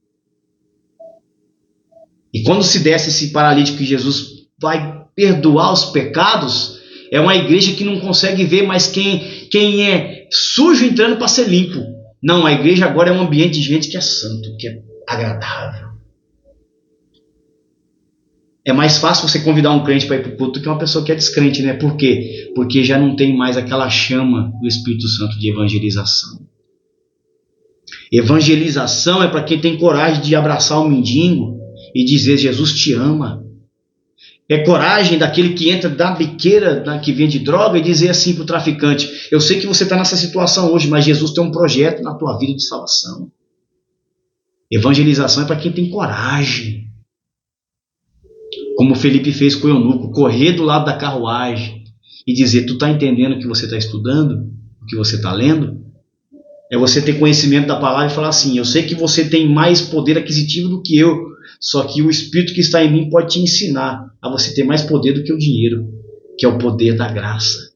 Speaker 2: E quando se desce esse paralítico que Jesus vai perdoar os pecados, é uma igreja que não consegue ver mais quem é sujo entrando para ser limpo. Não, a igreja agora é um ambiente de gente que é santo, que é agradável. É mais fácil você convidar um crente para ir para o culto do que uma pessoa que é descrente, né? Por quê? Porque já não tem mais aquela chama do Espírito Santo de evangelização. Evangelização é para quem tem coragem de abraçar o mendigo e dizer: Jesus te ama. É coragem daquele que entra da biqueira, que vende droga, e dizer assim para o traficante: eu sei que você está nessa situação hoje, mas Jesus tem um projeto na tua vida de salvação. Evangelização é para quem tem coragem. Como Felipe fez com o eunuco, correr do lado da carruagem e dizer: tu está entendendo o que você está estudando? O que você está lendo? É você ter conhecimento da palavra e falar assim: eu sei que você tem mais poder aquisitivo do que eu, só que o Espírito que está em mim pode te ensinar a você ter mais poder do que o dinheiro, que é o poder da graça.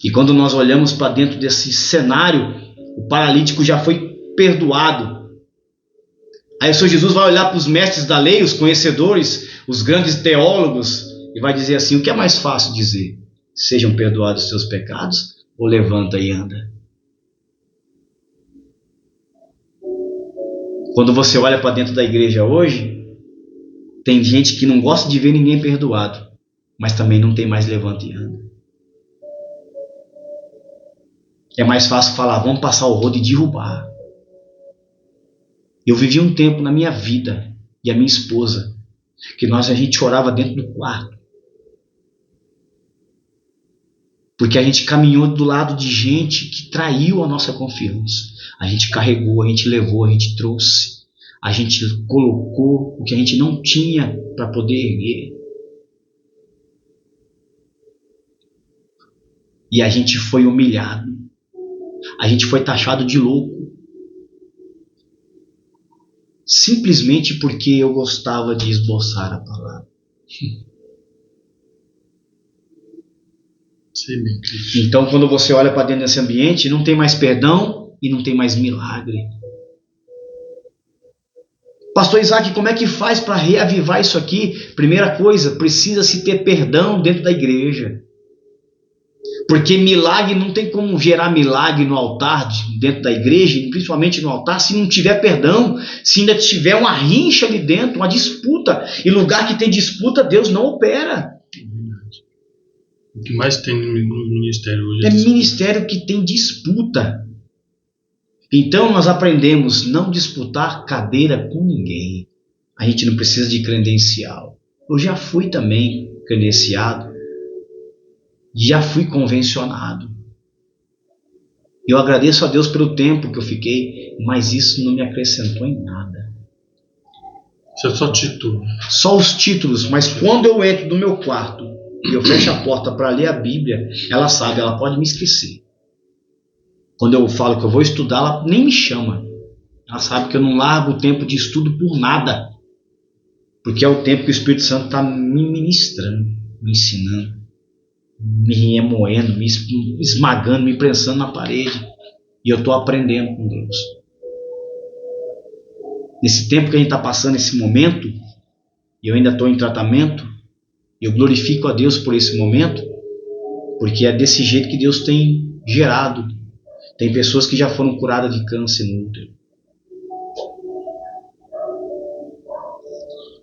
Speaker 2: E quando nós olhamos para dentro desse cenário, o paralítico já foi perdoado. Aí o Senhor Jesus vai olhar para os mestres da lei, os conhecedores, os grandes teólogos, e vai dizer assim: o que é mais fácil dizer? Sejam perdoados os seus pecados, ou levanta e anda? Quando você olha para dentro da igreja hoje, tem gente que não gosta de ver ninguém perdoado, mas também não tem mais levanta e anda. É mais fácil falar: vamos passar o rodo e derrubar. Eu vivi um tempo na minha vida, e a minha esposa, que a gente chorava dentro do quarto. Porque a gente caminhou do lado de gente que traiu a nossa confiança. A gente carregou, a gente levou, a gente trouxe. A gente colocou o que a gente não tinha para poder erguer. E a gente foi humilhado. A gente foi taxado de louco. Simplesmente porque eu gostava de esboçar a palavra. Então, quando você olha para dentro desse ambiente, não tem mais perdão e não tem mais milagre. Pastor Isaac, como é que faz para reavivar isso aqui? Primeira coisa, precisa-se ter perdão dentro da igreja. Porque milagre, não tem como gerar milagre no altar, dentro da igreja, principalmente no altar, se não tiver perdão, se ainda tiver uma rincha ali dentro, uma disputa. E lugar que tem disputa, Deus não opera.
Speaker 1: O que mais tem no ministério hoje
Speaker 2: é ministério que tem disputa. Então nós aprendemos não disputar cadeira com ninguém. A gente não precisa de credencial. Eu já fui também credenciado. Já fui convencionado. Eu agradeço a Deus pelo tempo que eu fiquei, mas isso não me acrescentou em nada.
Speaker 1: Isso é só título.
Speaker 2: Só os títulos, mas quando eu entro do meu quarto e eu fecho a porta para ler a Bíblia, ela sabe, ela pode me esquecer. Quando eu falo que eu vou estudar, ela nem me chama. Ela sabe que eu não largo o tempo de estudo por nada. Porque é o tempo que o Espírito Santo está me ministrando, me ensinando, me remoendo, me esmagando, me prensando na parede. E eu estou aprendendo com Deus. nesse tempo que a gente está passando, esse momento, e eu ainda estou em tratamento, eu glorifico a Deus por esse momento, porque é desse jeito que Deus tem gerado. Tem pessoas que já foram curadas de câncer no útero.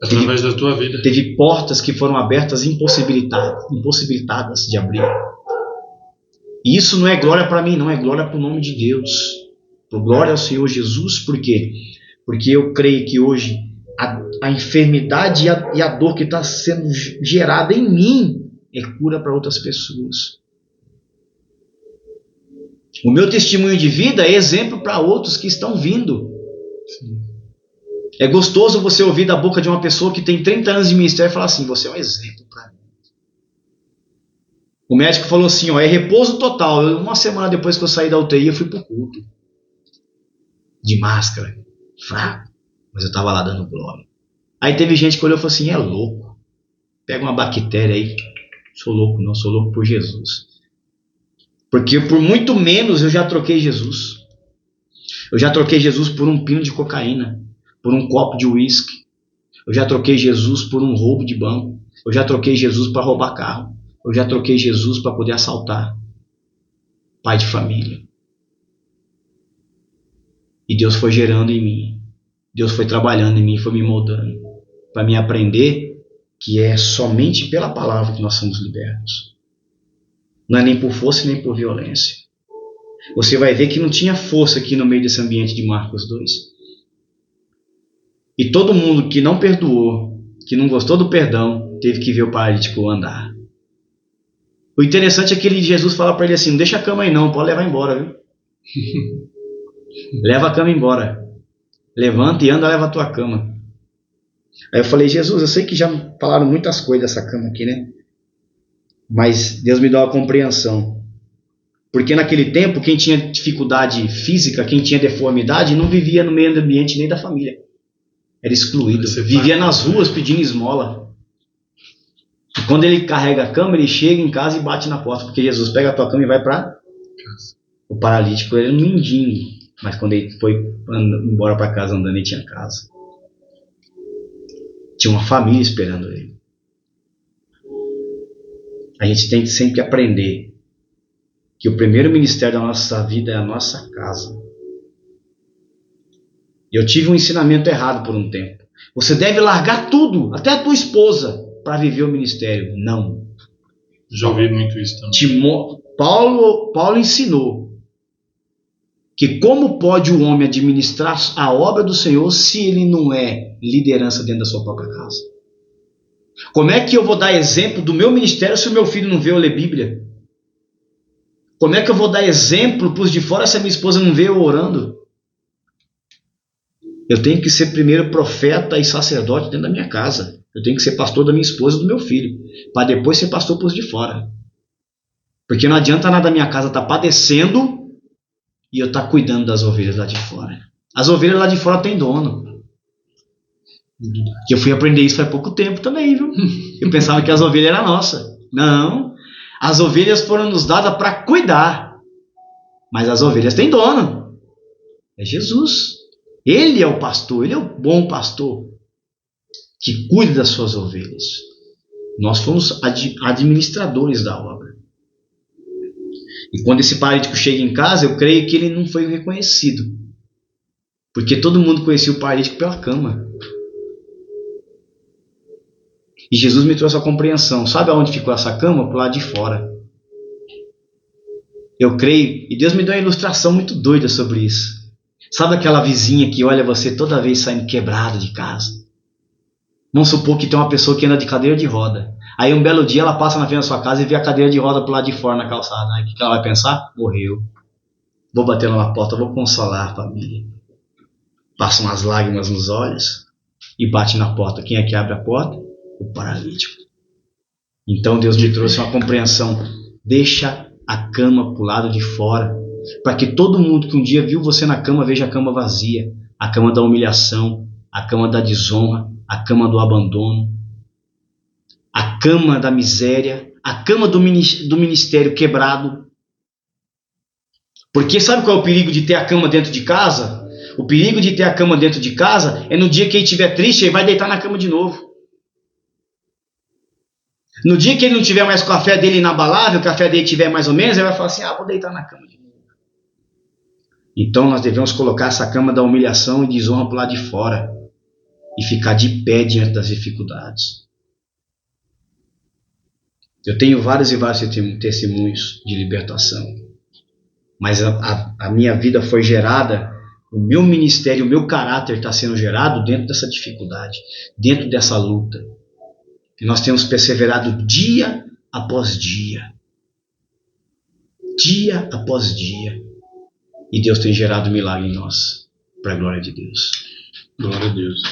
Speaker 1: Através da tua vida.
Speaker 2: Teve portas que foram abertas impossibilitadas de abrir. E isso não é glória para mim, não, é glória para o nome de Deus. Por glória ao Senhor Jesus, por quê? Porque eu creio que hoje a enfermidade e a dor que está sendo gerada em mim é cura para outras pessoas. O meu testemunho de vida é exemplo para outros que estão vindo. Sim. É gostoso você ouvir da boca de uma pessoa que tem 30 anos de ministério e falar assim: você é um exemplo para mim. O médico falou assim: ó, é repouso total. Uma semana depois que eu saí da UTI, eu fui para o culto. De máscara, fraco. Mas eu estava lá dando glória. Aí teve gente que olhou e falou assim: é louco. Pega uma bactéria aí. Sou louco, não, sou louco por Jesus. Porque por muito menos eu já troquei Jesus. Eu já troquei Jesus por um pino de cocaína, por um copo de uísque. Eu já troquei Jesus por um roubo de banco. Eu já troquei Jesus para roubar carro. Eu já troquei Jesus para poder assaltar. Pai de família. E Deus foi gerando em mim. Deus foi trabalhando em mim, foi me moldando. Para me aprender que é somente pela palavra que nós somos libertos. Não é nem por força nem por violência. Você vai ver que não tinha força aqui no meio desse ambiente de Marcos 2. E todo mundo que não perdoou, que não gostou do perdão, teve que ver o paralítico andar. O interessante é que Jesus fala para ele assim: não deixa a cama aí não, pode levar embora, viu? Leva a cama embora. Levanta e anda, leva a tua cama. Aí eu falei: Jesus, eu sei que já falaram muitas coisas dessa cama aqui, né? Mas Deus me deu a compreensão. Porque naquele tempo, quem tinha dificuldade física, quem tinha deformidade, não vivia no meio ambiente nem da família. Era excluído. Vivia nas ruas pedindo esmola. E quando ele carrega a cama, ele chega em casa e bate na porta. Porque Jesus pega a tua cama e vai para casa. O paralítico era um mendigo. Mas quando ele foi embora para casa andando, ele tinha casa. Tinha uma família esperando ele. A gente tem que sempre aprender que o primeiro ministério da nossa vida é a nossa casa. Eu tive um ensinamento errado por um tempo. Você deve largar tudo, até a tua esposa, para viver o ministério. Não.
Speaker 1: Já ouvi muito isso também.
Speaker 2: Paulo ensinou que como pode o homem administrar a obra do Senhor se ele não é liderança dentro da sua própria casa? Como é que eu vou dar exemplo do meu ministério se o meu filho não vê eu ler Bíblia? Como é que eu vou dar exemplo para os de fora se a minha esposa não vê eu orando? Eu tenho que ser primeiro profeta e sacerdote dentro da minha casa. Eu tenho que ser pastor da minha esposa e do meu filho, para depois ser pastor para os de fora. Porque não adianta nada a minha casa estar padecendo e eu estar cuidando das ovelhas lá de fora. As ovelhas lá de fora têm dono. Eu fui aprender isso faz pouco tempo também, viu? Eu pensava que as ovelhas eram nossas. Não. As ovelhas foram nos dadas para cuidar. Mas as ovelhas têm dono. É Jesus. Ele é o pastor. Ele é o bom pastor que cuida das suas ovelhas. Nós fomos administradores da obra. E quando esse paralítico chega em casa, eu creio que ele não foi reconhecido. Porque todo mundo conhecia o paralítico pela cama. E Jesus me trouxe a compreensão. Sabe aonde ficou essa cama? Pro lado de fora. Eu creio, e Deus me deu uma ilustração muito doida sobre isso. Sabe aquela vizinha que olha você toda vez saindo quebrado de casa? Vamos supor que tem uma pessoa que anda de cadeira de roda. Aí um belo dia ela passa na frente da sua casa e vê a cadeira de roda pro lado de fora na calçada. Aí o que ela vai pensar? Morreu. Vou bater lá na porta, vou consolar a família. Passa umas lágrimas nos olhos e bate na porta. Quem é que abre a porta? O paralítico. Então Deus me trouxe uma compreensão. Deixa a cama pro lado de fora, para que todo mundo que um dia viu você na cama veja a cama vazia, a cama da humilhação, a cama da desonra, a cama do abandono, a cama da miséria, a cama do ministério quebrado. Porque sabe qual é o perigo de ter a cama dentro de casa? O perigo de ter a cama dentro de casa é no dia que ele estiver triste, ele vai deitar na cama de novo. No dia que ele não tiver mais o café dele inabalável, o café dele tiver mais ou menos, ele vai falar assim, vou deitar na cama de novo. Então nós devemos colocar essa cama da humilhação e desonra para o lado de fora e ficar de pé diante das dificuldades. Eu tenho vários e vários testemunhos de libertação, mas a minha vida foi gerada, o meu ministério, o meu caráter está sendo gerado dentro dessa dificuldade, dentro dessa luta. E nós temos perseverado dia após dia. Dia após dia. E Deus tem gerado milagre em nós. Para a glória de Deus.
Speaker 1: Glória a Deus.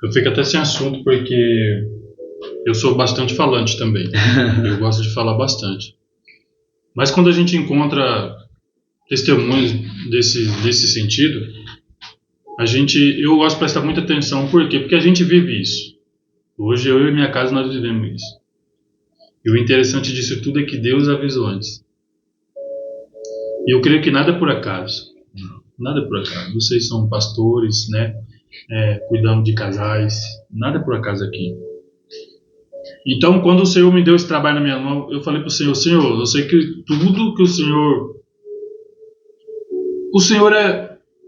Speaker 1: Eu fico até sem assunto porque eu sou bastante falante também. Eu gosto de falar bastante. Mas quando a gente encontra testemunhos desse sentido, eu gosto de prestar muita atenção. Por quê? Porque a gente vive isso. Hoje eu e minha casa nós vivemos isso. E o interessante disso tudo é que Deus avisou antes. E eu creio que nada é por acaso. Nada é por acaso. Vocês são pastores, né? Cuidando de casais. Nada é por acaso aqui. Então, quando o Senhor me deu esse trabalho na minha mão, eu falei para o Senhor, Senhor, eu sei que tudo que o Senhor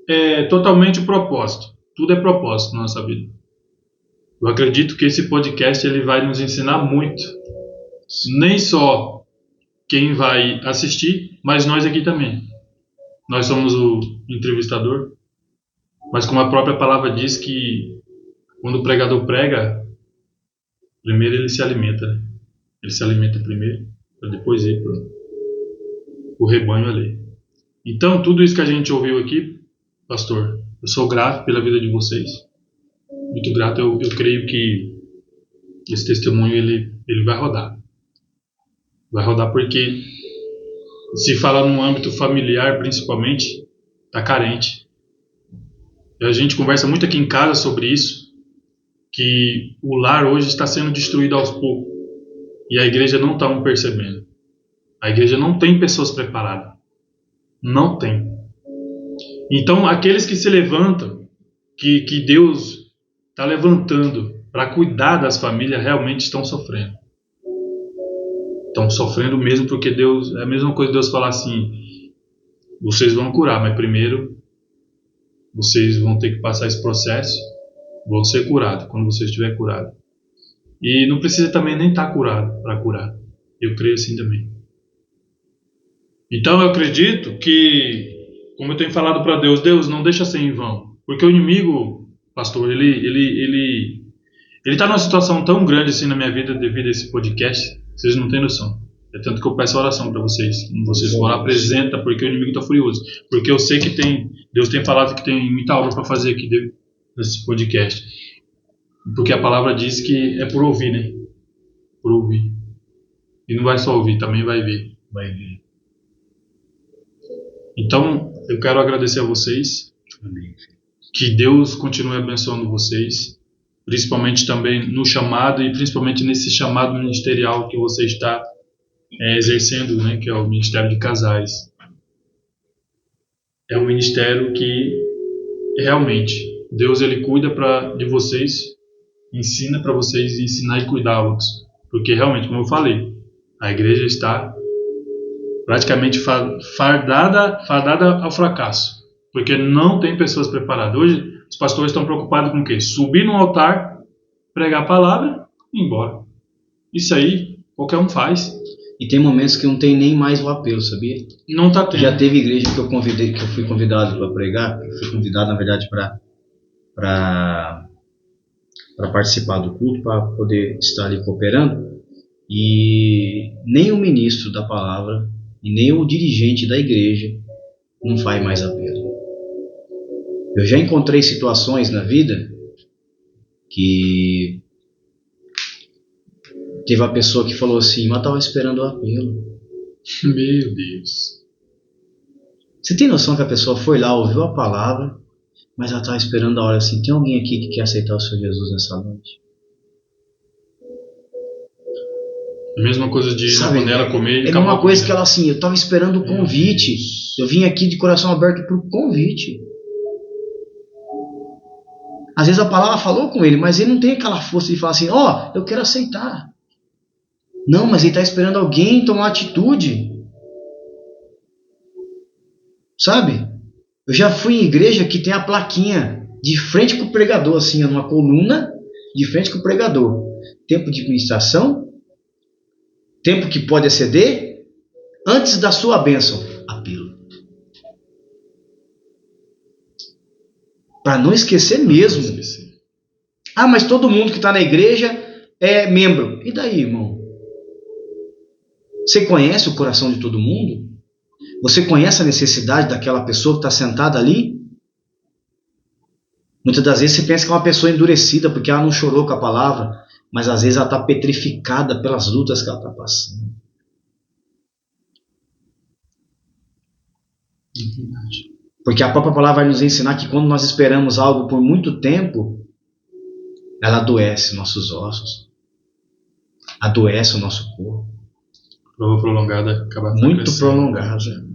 Speaker 1: é totalmente propósito. Tudo é propósito na nossa vida. Eu acredito que esse podcast ele vai nos ensinar muito. Nem só quem vai assistir, mas nós aqui também. Nós somos o entrevistador. Mas como a própria palavra diz que quando o pregador prega, primeiro ele se alimenta. Ele se alimenta primeiro, para depois ir para o rebanho ali. Então, tudo isso que a gente ouviu aqui, pastor, eu sou grato pela vida de vocês. Muito grato. Eu creio que esse testemunho ele vai rodar. Vai rodar porque se fala no âmbito familiar, principalmente, está carente. E a gente conversa muito aqui em casa sobre isso, que o lar hoje está sendo destruído aos poucos. E a igreja não está percebendo. A igreja não tem pessoas preparadas. Não tem. Então, aqueles que se levantam, que Deus está levantando para cuidar das famílias, realmente estão sofrendo. Estão sofrendo mesmo, porque Deus, é a mesma coisa Deus falar assim, vocês vão curar, mas primeiro vocês vão ter que passar esse processo, vão ser curados quando você estiver curado. E não precisa também nem estar curado para curar. Eu creio assim também. Então eu acredito que, como eu tenho falado para Deus, Deus não deixa ser em vão, porque o inimigo, pastor, ele está numa situação tão grande assim na minha vida devido a esse podcast, vocês não têm noção. É tanto que eu peço oração para vocês. Vocês vão lá, apresenta, porque o inimigo está furioso. Porque eu sei que Deus tem falado que tem muita obra para fazer aqui nesse podcast. Porque a palavra diz que é por ouvir, né? Por ouvir. E não vai só ouvir, também vai ver. Vai ver. Então, eu quero agradecer a vocês. Amém. Que Deus continue abençoando vocês. Principalmente também no chamado e principalmente nesse chamado ministerial que você está exercendo, né, que é o Ministério de Casais. É um ministério que realmente Deus ele cuida de vocês, ensina para vocês ensinar e cuidar outros, porque realmente, como eu falei, a igreja está praticamente fardada ao fracasso, porque não tem pessoas preparadas. Hoje os pastores estão preocupados com o quê? Subir no altar, pregar a palavra e ir embora. Isso aí qualquer um faz.
Speaker 2: E tem momentos que não tem nem mais o apelo, sabia?
Speaker 1: Não está tendo.
Speaker 2: Já teve igreja que eu fui convidado para pregar, eu fui convidado, na verdade, para participar do culto, para poder estar ali cooperando, e nem o ministro da palavra e nem o dirigente da igreja não faz mais apelo. Eu já encontrei situações na vida que teve uma pessoa que falou assim, mas estava esperando o apelo.
Speaker 1: Meu Deus.
Speaker 2: Você tem noção que a pessoa foi lá, ouviu a palavra, mas ela estava esperando a hora assim, tem alguém aqui que quer aceitar o Senhor Jesus nessa noite?
Speaker 1: A mesma coisa de ir na panela comer e
Speaker 2: é uma coisa que ela assim, eu estava esperando o convite. Eu vim aqui de coração aberto para o convite. Às vezes a palavra falou com ele, mas ele não tem aquela força de falar assim, eu quero aceitar. Não, mas ele está esperando alguém tomar uma atitude. Sabe? Eu já fui em igreja que tem a plaquinha de frente com o pregador, assim, numa coluna, de frente com o pregador. Tempo de ministração, tempo que pode exceder, antes da sua bênção, apelo. Para não esquecer mesmo. Mas todo mundo que está na igreja é membro. E daí, irmão? Você conhece o coração de todo mundo? Você conhece a necessidade daquela pessoa que está sentada ali? Muitas das vezes você pensa que é uma pessoa endurecida porque ela não chorou com a palavra, mas às vezes ela está petrificada pelas lutas que ela está passando. Porque a própria palavra vai nos ensinar que quando nós esperamos algo por muito tempo, ela adoece nossos ossos, adoece o nosso corpo.
Speaker 1: Prova prolongada acaba
Speaker 2: muito prolongada.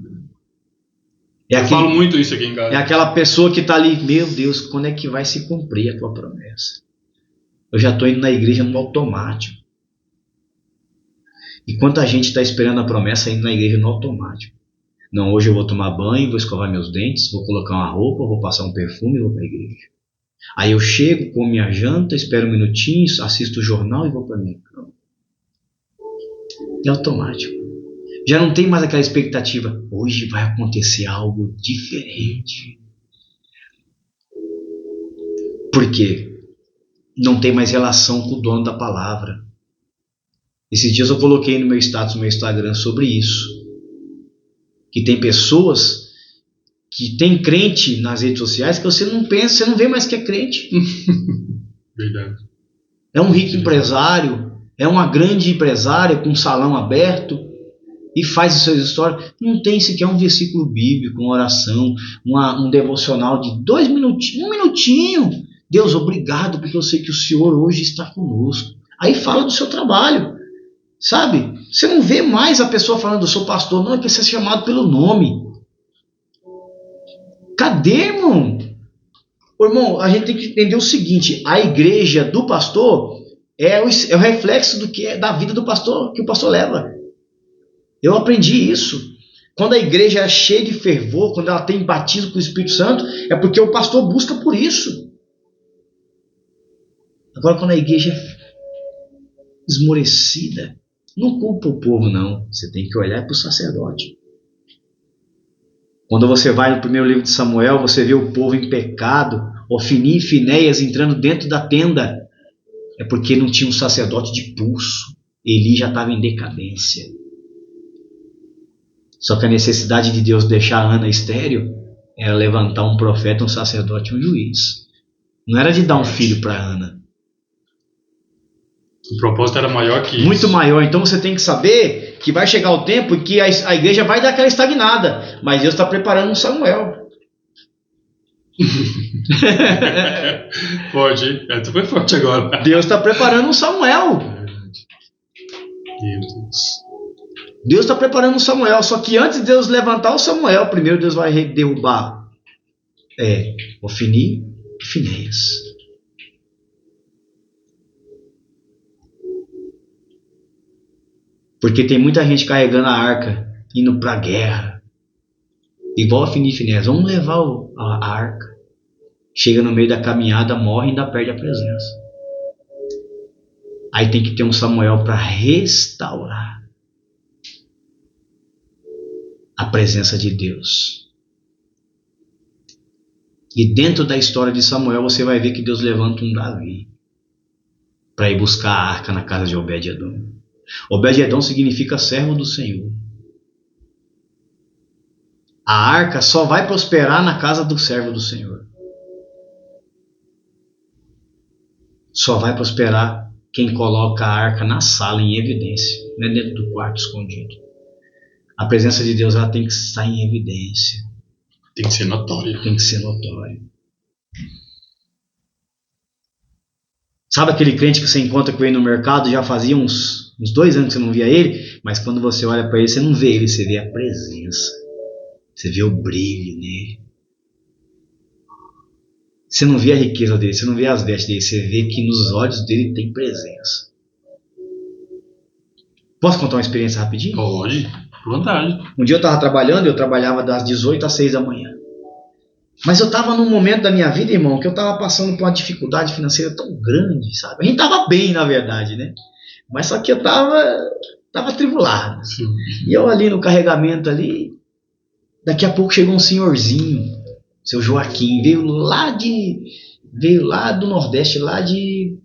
Speaker 1: Eu falo muito isso aqui em casa.
Speaker 2: É aquela pessoa que está ali, meu Deus, quando é que vai se cumprir a tua promessa? Eu já estou indo na igreja no automático. E quanta gente está esperando a promessa indo na igreja no automático? Não, hoje eu vou tomar banho, vou escovar meus dentes, vou colocar uma roupa, vou passar um perfume e vou para a igreja. Aí eu chego, como minha janta, espero um minutinho, assisto o jornal e vou para minha cama. É automático. Já não tem mais aquela expectativa. Hoje vai acontecer algo diferente. Por quê? Não tem mais relação com o dono da palavra. Esses dias eu coloquei no meu status, no meu Instagram, sobre isso. Que tem pessoas que tem crente nas redes sociais que você não pensa, você não vê mais que é crente.
Speaker 1: Verdade.
Speaker 2: É um rico empresário, é uma grande empresária com um salão aberto e faz as suas histórias. Não tem sequer um versículo bíblico, uma oração, um devocional de 2 minutinhos, 1 minutinho. Deus, obrigado, porque eu sei que o Senhor hoje está conosco. Aí fala do seu trabalho, sabe? Você não vê mais a pessoa falando do seu pastor, não, é que você é chamado pelo nome. Cadê, irmão? Ô, irmão, a gente tem que entender o seguinte, a igreja do pastor é o reflexo do que é da vida do pastor, que o pastor leva. Eu aprendi isso. Quando a igreja é cheia de fervor, quando ela tem batismo com o Espírito Santo, é porque o pastor busca por isso. Agora, quando a igreja é esmorecida, não culpa o povo, não. Você tem que olhar para o sacerdote. Quando você vai no primeiro livro de Samuel, você vê o povo em pecado, Ofni e Finéias entrando dentro da tenda. É porque não tinha um sacerdote de pulso. Eli já estava em decadência. Só que a necessidade de Deus deixar Ana estéril era levantar um profeta, um sacerdote e um juiz. Não era de dar um filho para Ana.
Speaker 1: O propósito era maior que isso.
Speaker 2: Muito maior. Então você tem que saber que vai chegar o tempo em que a igreja vai dar aquela estagnada. Mas Deus está preparando um Samuel.
Speaker 1: Pode. Essa foi forte agora.
Speaker 2: Deus está preparando um Samuel.
Speaker 1: Meu Deus.
Speaker 2: Deus está preparando um Samuel. Só que antes de Deus levantar o Samuel, primeiro Deus vai derrubar Ofni e Finéias. Porque tem muita gente carregando a arca, indo para a guerra. Igual Ofni e Finéias. Vamos levar a arca. Chega no meio da caminhada, morre e ainda perde a presença. Aí tem que ter um Samuel para restaurar a presença de Deus. E dentro da história de Samuel você vai ver que Deus levanta um Davi para ir buscar a arca na casa de Obed-edom. Obed-edom significa servo do Senhor. A arca só vai prosperar na casa do servo do Senhor. Só vai prosperar quem coloca a arca na sala em evidência, não é dentro do quarto escondido. A presença de Deus ela tem que estar em evidência.
Speaker 1: Tem que ser notório.
Speaker 2: Tem que ser notório. Sabe aquele crente que você encontra com ele no mercado, já fazia uns 2 anos que você não via ele, mas quando você olha para ele, você não vê ele, você vê a presença. Você vê o brilho nele. Você não vê a riqueza dele, você não vê as vestes dele, você vê que nos olhos dele tem presença. Posso contar uma experiência rapidinho?
Speaker 1: Pode, à vontade.
Speaker 2: Um dia eu estava trabalhando, eu trabalhava das 18 às 6 da manhã. Mas eu estava num momento da minha vida, irmão, que eu estava passando por uma dificuldade financeira tão grande, sabe? A gente estava bem, na verdade, né? Mas só que eu estava atribulado.
Speaker 1: Sim.
Speaker 2: E eu ali no carregamento ali, daqui a pouco chegou um senhorzinho, seu Joaquim, veio lá do Nordeste, lá de...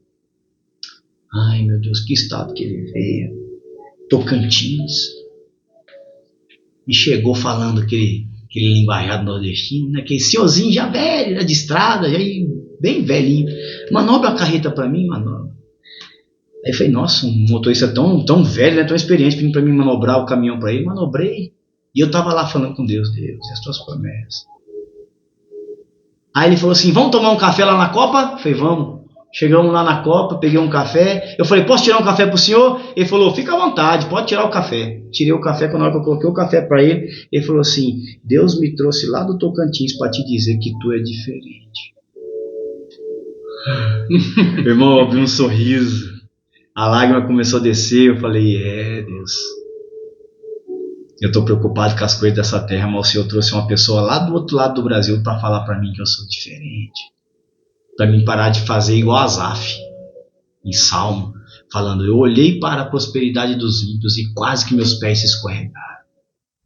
Speaker 2: Ai, meu Deus, que estado que ele veio. Tocantins. E chegou falando aquele linguajado nordestino, né? Aquele senhorzinho já velho, de estrada, já bem velhinho. Manobra a carreta pra mim, manobra. Aí eu falei, nossa, um motorista tão velho, né, tão experiente, pedindo pra mim manobrar o caminhão pra ele. Manobrei. E eu tava lá falando com Deus, e as tuas promessas. Aí ele falou assim, vamos tomar um café lá na Copa? Eu falei, vamos. Chegamos lá na Copa, peguei um café. Eu falei, posso tirar um café pro senhor? Ele falou, fica à vontade, pode tirar o café. Tirei o café, quando eu coloquei o café para ele, ele falou assim, Deus me trouxe lá do Tocantins para te dizer que tu é diferente. Meu irmão, eu abri um sorriso. A lágrima começou a descer. Eu falei, Deus, eu estou preocupado com as coisas dessa terra, mas o Senhor trouxe uma pessoa lá do outro lado do Brasil para falar para mim que eu sou diferente. Para mim parar de fazer igual Asaf, em Salmo, falando, eu olhei para a prosperidade dos ímpios e quase que meus pés se escorregaram.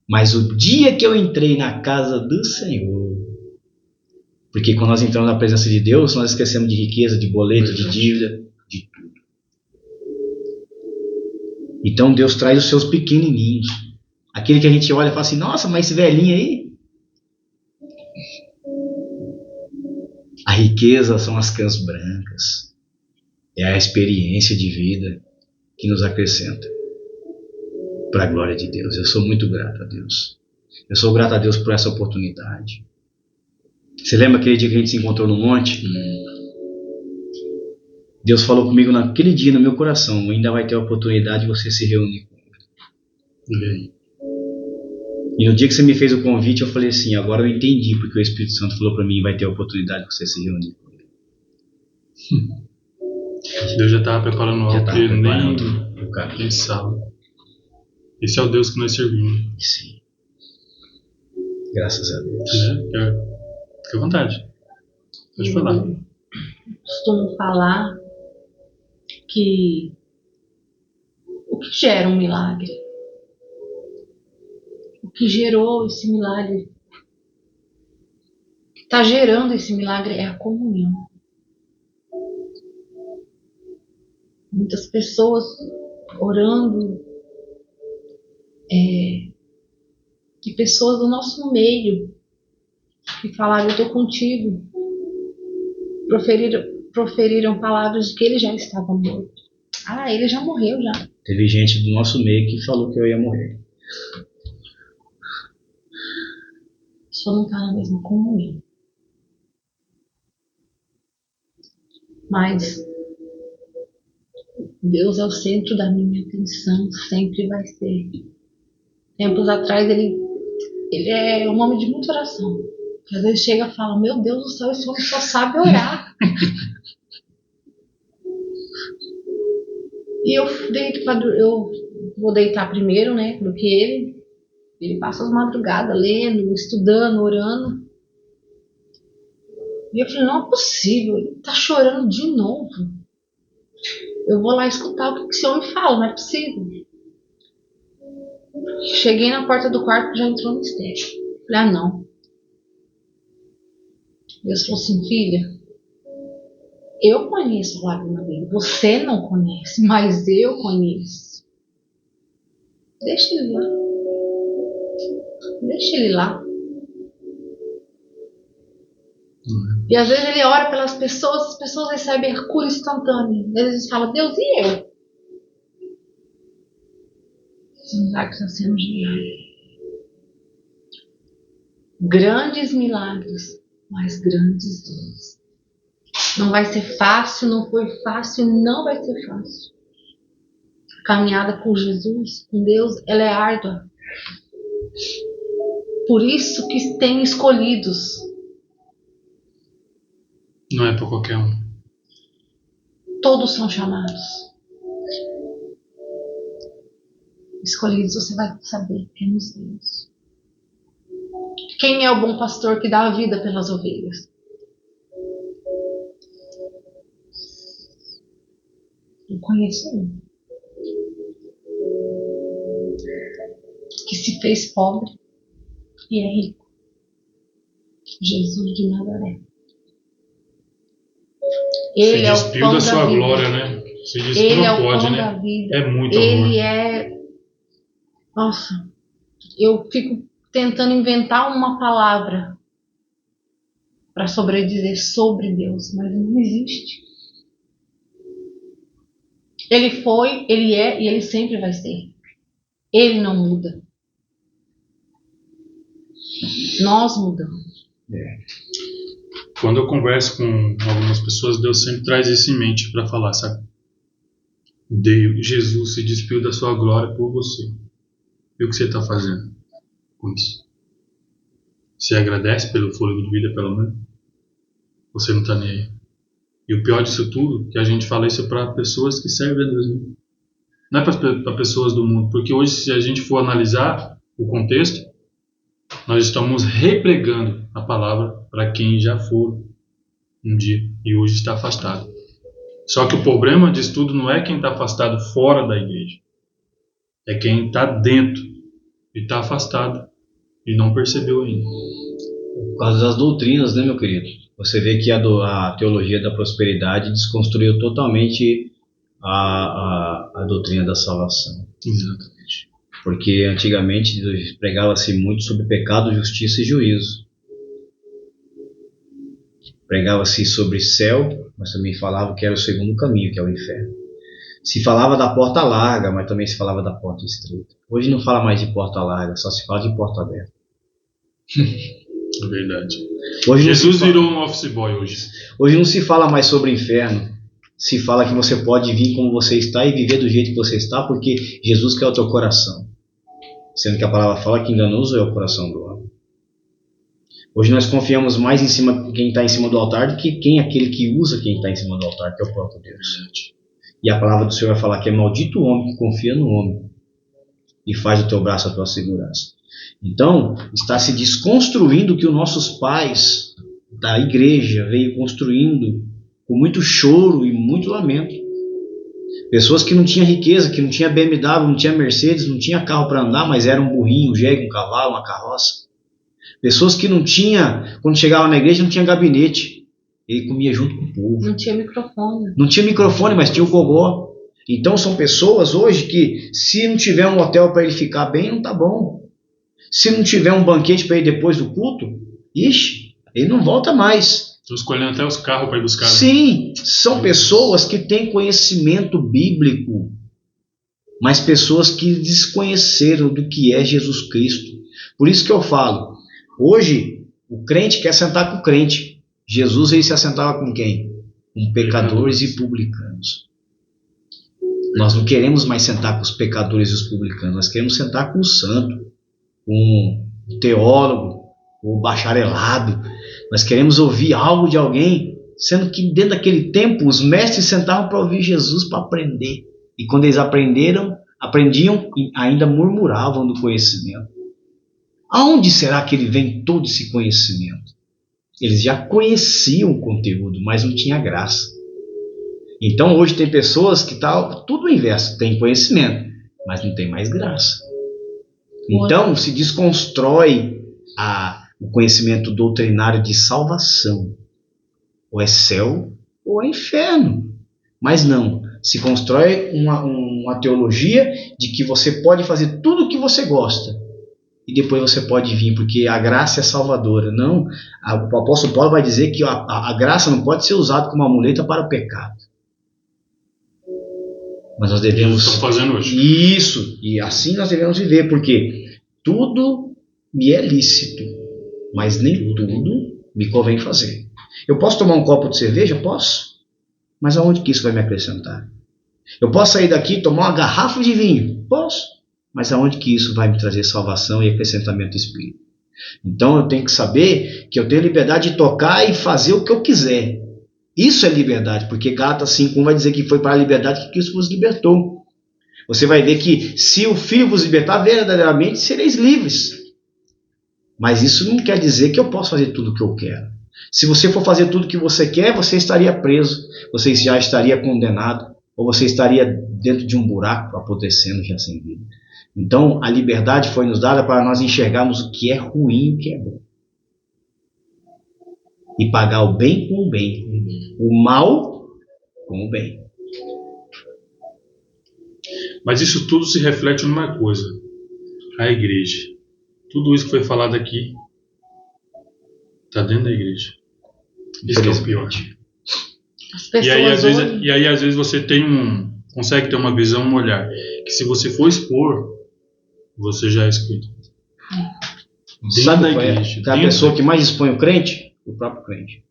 Speaker 2: Mas o dia que eu entrei na casa do Senhor, porque quando nós entramos na presença de Deus, nós esquecemos de riqueza, de boleto, de dívida, de tudo. Então Deus traz os seus pequenininhos. Aquele que a gente olha e fala assim, nossa, mas esse velhinho aí. A riqueza são as cãs brancas. É a experiência de vida que nos acrescenta. Para a glória de Deus. Eu sou muito grato a Deus. Eu sou grato a Deus por essa oportunidade. Você lembra aquele dia que a gente se encontrou no monte? Deus falou comigo naquele dia no meu coração, ainda vai ter a oportunidade de você se reunir com Ele. E no dia que você me fez o convite, eu falei assim, agora eu entendi porque o Espírito Santo falou para mim, vai ter a oportunidade de você se reunir com Ele.
Speaker 1: Deus já estava preparando algo que ele nem pensava. Esse é o Deus que nós servimos.
Speaker 2: Sim. Graças a Deus.
Speaker 1: Fique à vontade. Pode falar.
Speaker 3: Costumo falar que o que gera um milagre, o que gerou esse milagre, o que está gerando esse milagre é a comunhão. Muitas pessoas orando, e pessoas do nosso meio que falaram, eu estou contigo, proferiram palavras de que ele já estava morto. Ele já morreu já.
Speaker 2: Teve gente do nosso meio que falou que eu ia morrer.
Speaker 3: Só não está na mesma comunhão. Mas Deus é o centro da minha atenção, sempre vai ser. Tempos atrás ele é um homem de muita oração. Que às vezes chega e fala, meu Deus do céu, esse homem só sabe orar. E eu vou deitar primeiro, né, do que ele. Ele passa as madrugadas lendo, estudando, orando. E eu falei, não é possível, ele tá chorando de novo. Eu vou lá escutar o que esse homem fala, não é possível. Cheguei na porta do quarto, já entrou no mistério. Falei, não. Deus falou assim, filha, eu conheço a lágrima dele, você não conhece, mas eu conheço. Deixa ele lá. Deixa ele lá. E às vezes ele ora pelas pessoas, as pessoas recebem a cura instantânea. Às vezes fala, Deus, e eu? Esse milagre está sendo gerado. Grandes milagres, mas grandes dores. Não vai ser fácil, não foi fácil, não vai ser fácil. A caminhada com Jesus, com Deus, ela é árdua. Por isso que tem escolhidos.
Speaker 1: Não é para qualquer um.
Speaker 3: Todos são chamados. Escolhidos, você vai saber, temos Deus. Quem é o bom pastor que dá a vida pelas ovelhas? Eu conheço um que se fez pobre e é rico. Jesus de Nazaré. Ele é o
Speaker 1: despiu
Speaker 3: pão
Speaker 1: da sua
Speaker 3: vida.
Speaker 1: glória, né? Se despiu,
Speaker 3: Ele
Speaker 1: não
Speaker 3: é o
Speaker 1: pode,
Speaker 3: pão
Speaker 1: né?
Speaker 3: da vida.
Speaker 1: É muito amor.
Speaker 3: Ele é... Nossa, eu fico tentando inventar uma palavra para sobredizer sobre Deus, mas não existe. Ele foi, ele é e ele sempre vai ser. Ele não muda. Nós mudamos.
Speaker 1: Quando eu converso com algumas pessoas, Deus sempre traz isso em mente para falar, sabe? Jesus se despiu da sua glória por você. E o que você está fazendo com isso? Você agradece pelo fôlego de vida, pelo menos? Você não está nem aí? E o pior disso tudo, que a gente fala isso para pessoas que servem a Deus mesmo. Não é para pessoas do mundo, porque hoje, se a gente for analisar o contexto, nós estamos repregando a palavra para quem já foi um dia e hoje está afastado. Só que o problema disso tudo não é quem está afastado fora da igreja, é quem está dentro e está afastado e não percebeu ainda.
Speaker 2: Por causa das doutrinas, né, meu querido? Você vê que a teologia da prosperidade desconstruiu totalmente a doutrina da salvação.
Speaker 1: Exatamente.
Speaker 2: Porque antigamente pregava-se muito sobre pecado, justiça e juízo. Pregava-se sobre céu, mas também falava que era o segundo caminho, que é o inferno. Se falava da porta larga, mas também se falava da porta estreita. Hoje não fala mais de porta larga, só se fala de porta aberta.
Speaker 1: É verdade.
Speaker 2: Hoje
Speaker 1: Jesus virou um office boy hoje.
Speaker 2: Hoje não se fala mais sobre inferno. Se fala que você pode vir como você está e viver do jeito que você está, porque Jesus quer o teu coração. Sendo que a palavra fala que enganoso é o coração do homem. Hoje nós confiamos mais em cima de quem está em cima do altar do que aquele que usa quem está em cima do altar, que é o próprio Deus. E a palavra do Senhor vai falar que é maldito o homem que confia no homem e faz do teu braço a tua segurança. Então, está se desconstruindo o que os nossos pais da igreja veio construindo com muito choro e muito lamento. Pessoas que não tinham riqueza, que não tinha BMW, não tinha Mercedes, não tinha carro para andar, mas era um burrinho, um jegue, um cavalo, uma carroça. Pessoas que não tinha, quando chegava na igreja, não tinha gabinete. Ele comia junto com o povo.
Speaker 3: Não tinha microfone.
Speaker 2: Não tinha microfone, mas tinha o gogó. Então são pessoas hoje que, se não tiver um hotel para ele ficar bem, não tá bom. Se não tiver um banquete para ir depois do culto, ixi, ele não volta mais.
Speaker 1: Estou escolhendo até os carros para ir buscar.
Speaker 2: Sim, são pessoas que têm conhecimento bíblico, mas pessoas que desconheceram do que é Jesus Cristo. Por isso que eu falo, hoje o crente quer sentar com o crente. Jesus aí se assentava com quem? Com pecadores e publicanos. Nós não queremos mais sentar com os pecadores e os publicanos, nós queremos sentar com o santo, com o teólogo, o bacharelado. Nós queremos ouvir algo de alguém, sendo que dentro daquele tempo os mestres sentavam para ouvir Jesus, para aprender. E quando eles aprendiam e ainda murmuravam do conhecimento. Aonde será que ele vem todo esse conhecimento? Eles já conheciam o conteúdo, mas não tinha graça. Então hoje tem pessoas que tudo o inverso, tem conhecimento, mas não tem mais graça. Então se desconstrói o conhecimento doutrinário de salvação. Ou é céu ou é inferno. Mas não, se constrói uma teologia de que você pode fazer tudo o que você gosta. E depois você pode vir, porque a graça é salvadora. Não, o apóstolo Paulo vai dizer que a graça não pode ser usada como uma muleta para o pecado. Mas nós devemos...
Speaker 1: Estou fazendo hoje.
Speaker 2: Isso, e assim nós devemos viver, porque tudo me é lícito, mas nem tudo me convém fazer. Eu posso tomar um copo de cerveja? Posso. Mas aonde que isso vai me acrescentar? Eu posso sair daqui e tomar uma garrafa de vinho? Posso. Mas aonde que isso vai me trazer salvação e acrescentamento do Espírito? Então eu tenho que saber que eu tenho liberdade de tocar e fazer o que eu quiser. Isso é liberdade, porque Gálatas 5:1 vai dizer que foi para a liberdade que Cristo vos libertou. Você vai ver que se o Filho vos libertar, verdadeiramente sereis livres. Mas isso não quer dizer que eu posso fazer tudo o que eu quero. Se você for fazer tudo o que você quer, você estaria preso, você já estaria condenado, ou você estaria dentro de um buraco apodrecendo já sem vida. Então, a liberdade foi nos dada para nós enxergarmos o que é ruim e o que é bom. E pagar o bem com o bem, o mal com o bem.
Speaker 1: Mas isso tudo se reflete numa coisa: a igreja. Tudo isso que foi falado aqui está dentro da igreja. Isso que é o pior. E aí, às vezes, você consegue ter uma visão, um olhar, que se você for expor, você já é excluído.
Speaker 2: Sabe da igreja. A pessoa que mais expõe o crente? O próprio crente.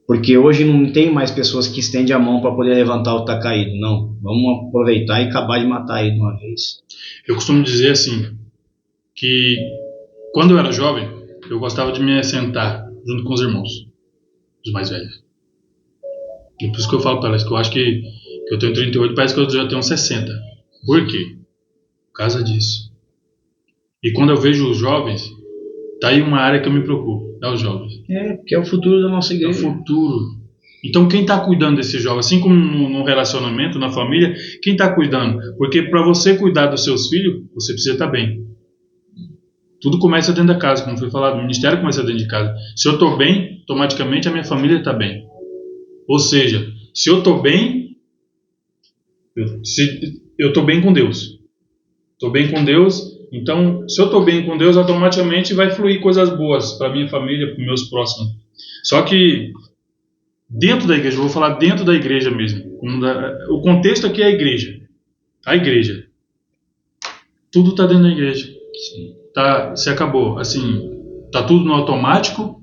Speaker 2: Porque hoje não tem mais pessoas que estendem a mão para poder levantar o que está caído. Não. Vamos aproveitar e acabar de matar ele de uma vez. Eu
Speaker 1: costumo dizer assim, que quando eu era jovem, eu gostava de me sentar junto com os irmãos, os mais velhos. E por isso que eu falo para elas que eu acho que eu tenho 38, parece que eu já tenho 60. Por quê? Por causa disso. E quando eu vejo os jovens, tá aí uma área que eu me preocupo, é os jovens.
Speaker 2: Porque é o futuro da nossa igreja.
Speaker 1: É o futuro. Então quem está cuidando desses jovens, assim como no relacionamento, na família, quem está cuidando? Porque para você cuidar dos seus filhos, você precisa estar bem. Tudo começa dentro da casa, como foi falado, o ministério começa dentro de casa. Se eu estou bem, automaticamente a minha família está bem. Ou seja, se eu estou bem, eu estou bem com Deus. Estou bem com Deus, então se eu estou bem com Deus, automaticamente vai fluir coisas boas para minha família, para os meus próximos. Só que dentro da igreja, eu vou falar dentro da igreja mesmo. O contexto aqui é a igreja. A igreja. Tudo está dentro da igreja. Sim. Se acabou, assim, tá tudo no automático,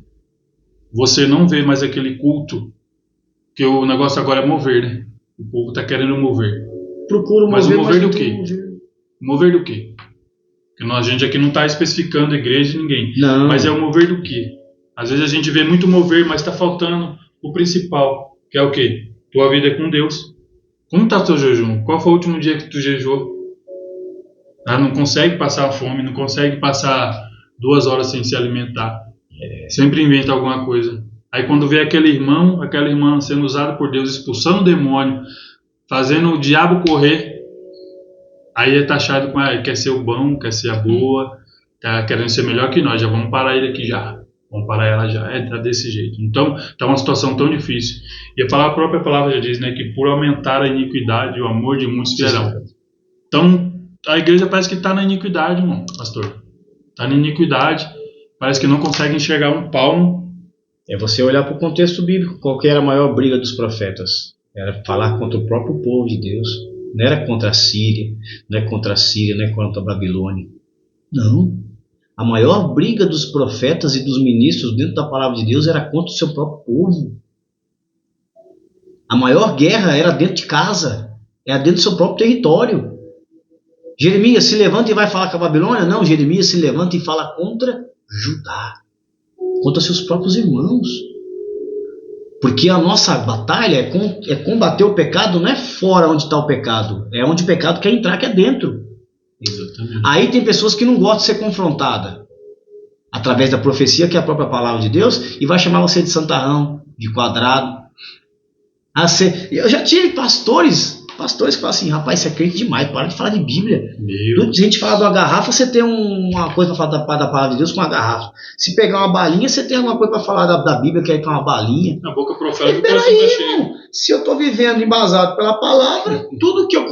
Speaker 1: você não vê mais aquele culto, que o negócio agora é mover, né? O povo tá querendo mover.
Speaker 2: Procura mover,
Speaker 1: mas o mover do quê? Mover do quê? Porque a gente aqui não está especificando a igreja ninguém.
Speaker 2: Não.
Speaker 1: Mas é o mover do quê? Às vezes a gente vê muito mover, mas está faltando o principal, que é o quê? Tua vida é com Deus. Como está o teu jejum? Qual foi o último dia que tu jejuou? Não consegue passar fome, não consegue passar 2 horas sem se alimentar. Sempre inventa alguma coisa. Aí quando vê aquele irmão, aquela irmã sendo usada por Deus, expulsando o demônio, fazendo o diabo correr, aí é taxado com quer ser o bom, quer ser a boa, tá querendo ser melhor que nós, já vamos parar ele aqui já. Vamos parar ela já. Tá desse jeito. Então, tá uma situação tão difícil. E a própria palavra já diz, né, que por aumentar a iniquidade, o amor de muitos virão. Então, a igreja parece que está na iniquidade, irmão, pastor. Está na iniquidade. Parece que não consegue enxergar um palmo.
Speaker 2: É você olhar para o contexto bíblico. Qual que era a maior briga dos profetas? Era falar contra o próprio povo de Deus. Não era contra a Síria, não é contra a Síria, não é contra a Babilônia. Não. A maior briga dos profetas e dos ministros dentro da palavra de Deus era contra o seu próprio povo. A maior guerra era dentro de casa. Era dentro do seu próprio território. Jeremias se levanta e vai falar com a Babilônia? Não, Jeremias se levanta e fala contra Judá, contra seus próprios irmãos. Porque a nossa batalha é combater o pecado, não é fora onde está o pecado, é onde o pecado quer entrar, que é dentro.
Speaker 1: Exatamente.
Speaker 2: Aí tem pessoas que não gostam de ser confrontadas através da profecia, que é a própria palavra de Deus, e vai chamar você de santarrão, de quadrado. Eu já tive pastores que falam assim, rapaz, você é crente demais, para de falar de Bíblia. Se a gente falar de uma garrafa, você tem uma coisa para falar da palavra de Deus com uma garrafa. Se pegar uma balinha, você tem alguma coisa para falar da Bíblia, que é com uma balinha.
Speaker 1: Na boca profética,
Speaker 2: peraí, irmão, se eu estou vivendo embasado pela palavra, tudo que eu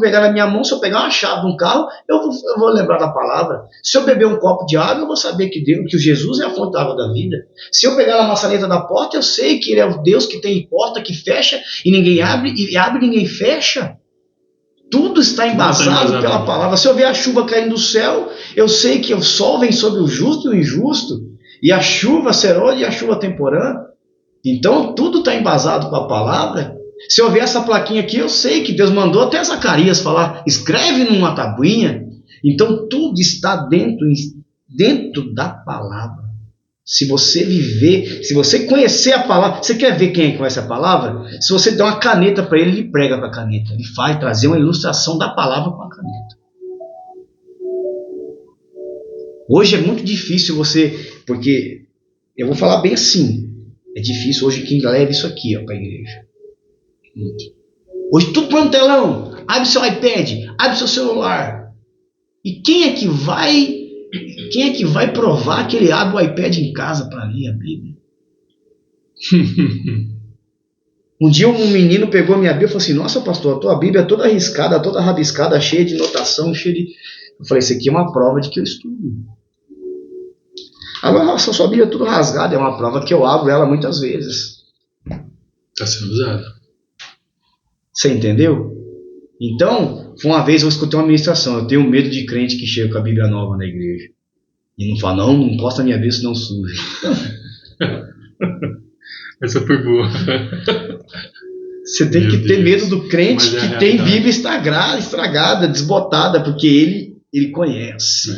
Speaker 2: pegar na minha mão, se eu pegar uma chave de um carro, eu vou lembrar da palavra. Se eu beber um copo de água, eu vou saber que Jesus é a fonte da água da vida. Se eu pegar a maçaneta da porta, eu sei que Ele é o Deus que tem porta, que fecha, e ninguém abre, e abre e ninguém fecha. Tudo está embasado pela palavra. Se eu ver a chuva caindo do céu, eu sei que o sol vem sobre o justo e o injusto, e a chuva serôdia e a chuva temporã. Então tudo está embasado com a palavra. Se eu ver essa plaquinha aqui, eu sei que Deus mandou até Zacarias falar, escreve numa tabuinha. Então tudo está dentro da palavra. Se você viver, se você conhecer a palavra, você quer ver quem é que conhece a palavra? Se você der uma caneta para ele, ele prega com a caneta. Ele faz trazer uma ilustração da palavra com a caneta. Hoje é muito difícil você, porque eu vou falar bem assim, é difícil hoje quem leva isso aqui para a igreja. Hoje tudo no telão, abre seu iPad, abre seu celular. E quem é que vai provar que ele abre o iPad em casa para ler a Bíblia? Um dia um menino pegou a minha Bíblia e falou assim, nossa pastor, a tua Bíblia é toda arriscada, toda rabiscada, cheia de notação, cheia de... Eu falei, isso aqui é uma prova de que eu estudo. Agora, nossa, sua Bíblia é tudo rasgada, é uma prova que eu abro ela muitas vezes.
Speaker 1: Está sendo usada.
Speaker 2: Você entendeu? Então, uma vez eu escutei uma ministração, eu tenho medo de crente que chega com a Bíblia nova na igreja. E não fala, não encosta a minha Bíblia senão suja.
Speaker 1: Essa foi boa.
Speaker 2: Você tem que ter medo do crente que tem Bíblia estragada, desbotada, porque ele conhece.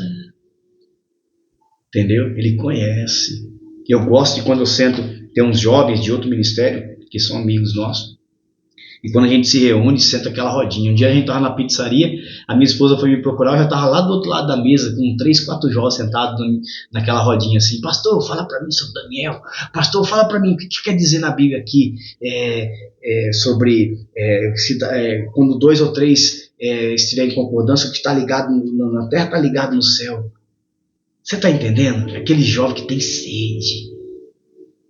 Speaker 2: Entendeu? Ele conhece. Eu gosto de quando eu sento, tem uns jovens de outro ministério, que são amigos nossos, e quando a gente se reúne, senta aquela rodinha. Um dia a gente estava na pizzaria, a minha esposa foi me procurar, eu já estava lá do outro lado da mesa, com 3, 4 jovens sentados naquela rodinha assim. Pastor, fala para mim sobre Daniel. Pastor, fala para mim o que quer dizer na Bíblia aqui sobre quando 2 ou 3 estiverem em concordância, o que está ligado na terra está ligado no céu. Você está entendendo? Aquele jovem que tem sede.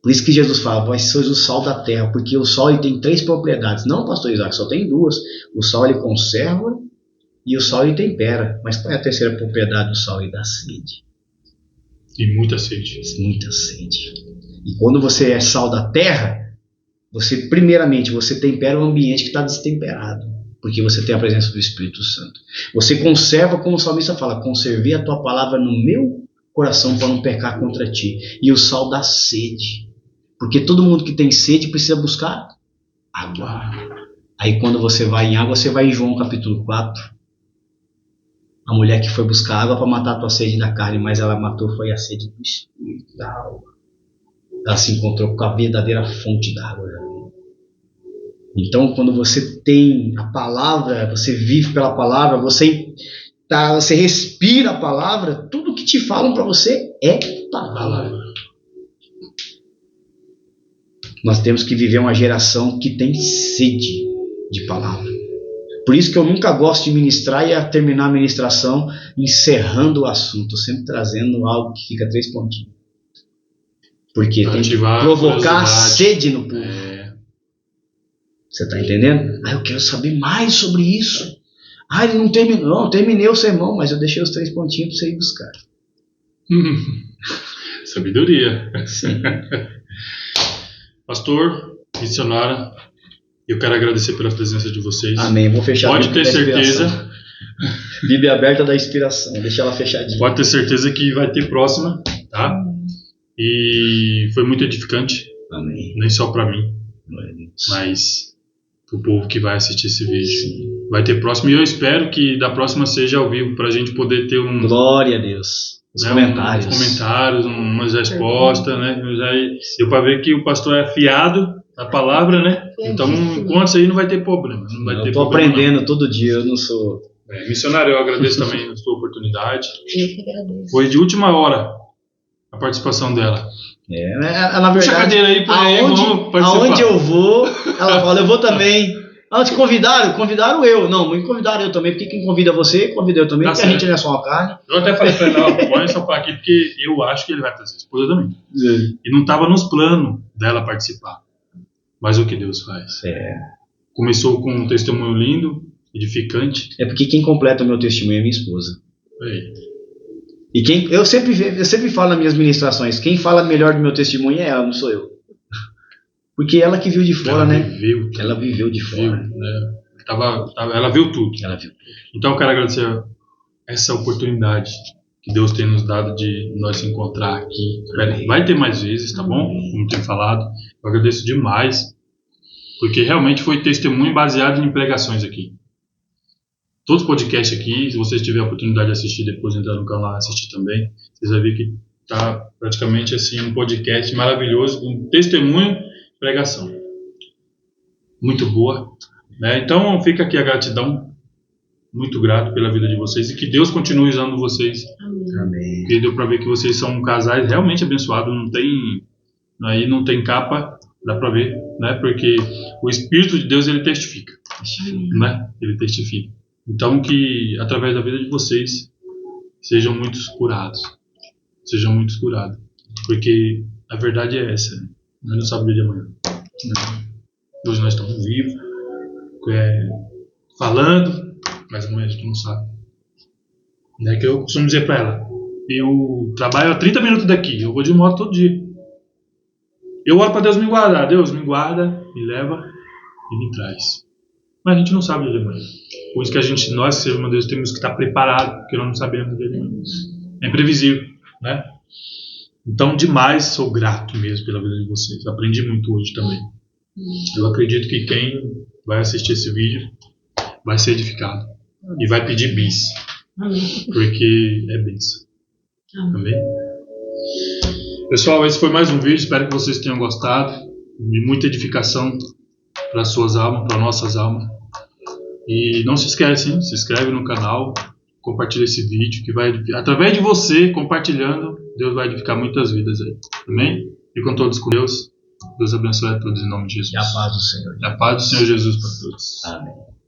Speaker 2: Por isso que Jesus fala, vós sois o sal da terra, porque o sal ele tem 3 propriedades. Não, pastor Isaac, só tem 2. O sal ele conserva e o sal ele tempera. Mas qual é a terceira propriedade do sal? Ele dá sede.
Speaker 1: E muita sede.
Speaker 2: Muita sede. E quando você é sal da terra, você primeiramente você tempera o ambiente que está destemperado. Porque você tem a presença do Espírito Santo. Você conserva, como o salmista fala, conservei a tua palavra no meu coração para não pecar contra ti. E o sal dá sede. Porque todo mundo que tem sede precisa buscar água. Aí quando você vai em água, você vai em João capítulo 4. A mulher que foi buscar água para matar a tua sede da carne, mas ela matou foi a sede do Espírito, da alma. Ela se encontrou com a verdadeira fonte da água. Então quando você tem a palavra, você vive pela palavra, você respira a palavra, tudo que te falam para você é palavra. Nós temos que viver uma geração que tem sede de palavra. Por isso que eu nunca gosto de ministrar e terminar a ministração encerrando o assunto, sempre trazendo algo que fica 3 pontinhos. Porque tem que provocar sede no povo. Você está entendendo? Eu quero saber mais sobre isso. Ele não terminou. Não, terminei o sermão, mas eu deixei os 3 pontinhos para você ir buscar.
Speaker 1: Sabedoria. Sim. Pastor, missionária, eu quero agradecer pela presença de vocês.
Speaker 2: Amém. Vou fechar.
Speaker 1: Pode ter certeza.
Speaker 2: Bíblia aberta da inspiração. Deixa ela fechadinha.
Speaker 1: Pode ter certeza que vai ter próxima, tá? E foi muito edificante.
Speaker 2: Amém.
Speaker 1: Nem só para mim, mas para o povo que vai assistir esse vídeo. Sim. Vai ter próximo e eu espero que da próxima seja ao vivo para a gente poder ter
Speaker 2: Glória a Deus. Os
Speaker 1: comentários, umas respostas, né? Deu para ver que o pastor é afiado na palavra, né? Então, enquanto isso aí não vai ter problema.
Speaker 2: Eu estou aprendendo todo dia, eu não sou...
Speaker 1: Missionário, eu agradeço também a sua oportunidade.
Speaker 3: Eu que agradeço.
Speaker 1: Foi de última hora a participação dela.
Speaker 2: Na verdade,
Speaker 1: puxa a cadeira aí para
Speaker 2: aonde eu vou, ela fala, eu vou também. Te convidaram? Convidaram eu. Não, me convidaram eu também, porque quem convida você, convida eu também, porque a gente não é só uma carne.
Speaker 1: Eu até falei pra ele, pode só aqui, porque eu acho que ele vai trazer a esposa também. E não estava nos planos dela participar. Mas o que Deus faz? Começou com um testemunho lindo, edificante.
Speaker 2: É porque quem completa o meu testemunho é minha esposa. E eu sempre falo nas minhas ministrações, quem fala melhor do meu testemunho é ela, não sou eu. Porque ela que viu de fora, ela viveu de fora.
Speaker 1: Ela viu tudo. Então eu quero agradecer essa oportunidade que Deus tem nos dado de nós se encontrar aqui. Vai ter mais vezes, tá bom? Como tenho falado. Eu agradeço demais, porque realmente foi testemunho baseado em pregações aqui. Todos os podcasts aqui, se vocês tiverem a oportunidade de assistir depois, entrar no canal e assistir também, vocês vão ver que Tá praticamente assim um podcast maravilhoso, um testemunho, pregação. Muito boa, né? Então fica aqui a gratidão, muito grato pela vida de vocês e que Deus continue usando vocês.
Speaker 2: Amém.
Speaker 1: Porque deu para ver que vocês são casais realmente abençoados, não tem capa, dá para ver, né? Porque o Espírito de Deus ele testifica, né? Ele testifica. Então que através da vida de vocês sejam muitos curados, porque a verdade é essa, né? Nós não sabemos o dia de amanhã, né? Hoje nós estamos vivos, falando, mas amanhã a gente não sabe. É que eu costumo dizer para ela, eu trabalho a 30 minutos daqui, eu vou de moto todo dia. Eu oro para Deus me guardar, Deus me guarda, me leva e me traz. Mas a gente não sabe o dia de amanhã. Por isso que nós, servos de Deus, temos que estar preparados, porque nós não sabemos o dia de amanhã. É imprevisível, né? Então, demais, sou grato mesmo pela vida de vocês. Aprendi muito hoje também. Eu acredito que quem vai assistir esse vídeo vai ser edificado e vai pedir bis, porque é bênção. Amém? Pessoal, esse foi mais um vídeo. Espero que vocês tenham gostado. De muita edificação para suas almas, para nossas almas. E não se esquece, se inscreve no canal, compartilha esse vídeo, que vai, através de você compartilhando, Deus vai edificar muitas vidas aí. Amém? Ficam todos com Deus. Deus abençoe a todos em nome de Jesus.
Speaker 2: E a paz do Senhor.
Speaker 1: E a paz do Senhor Jesus para todos.
Speaker 2: Amém.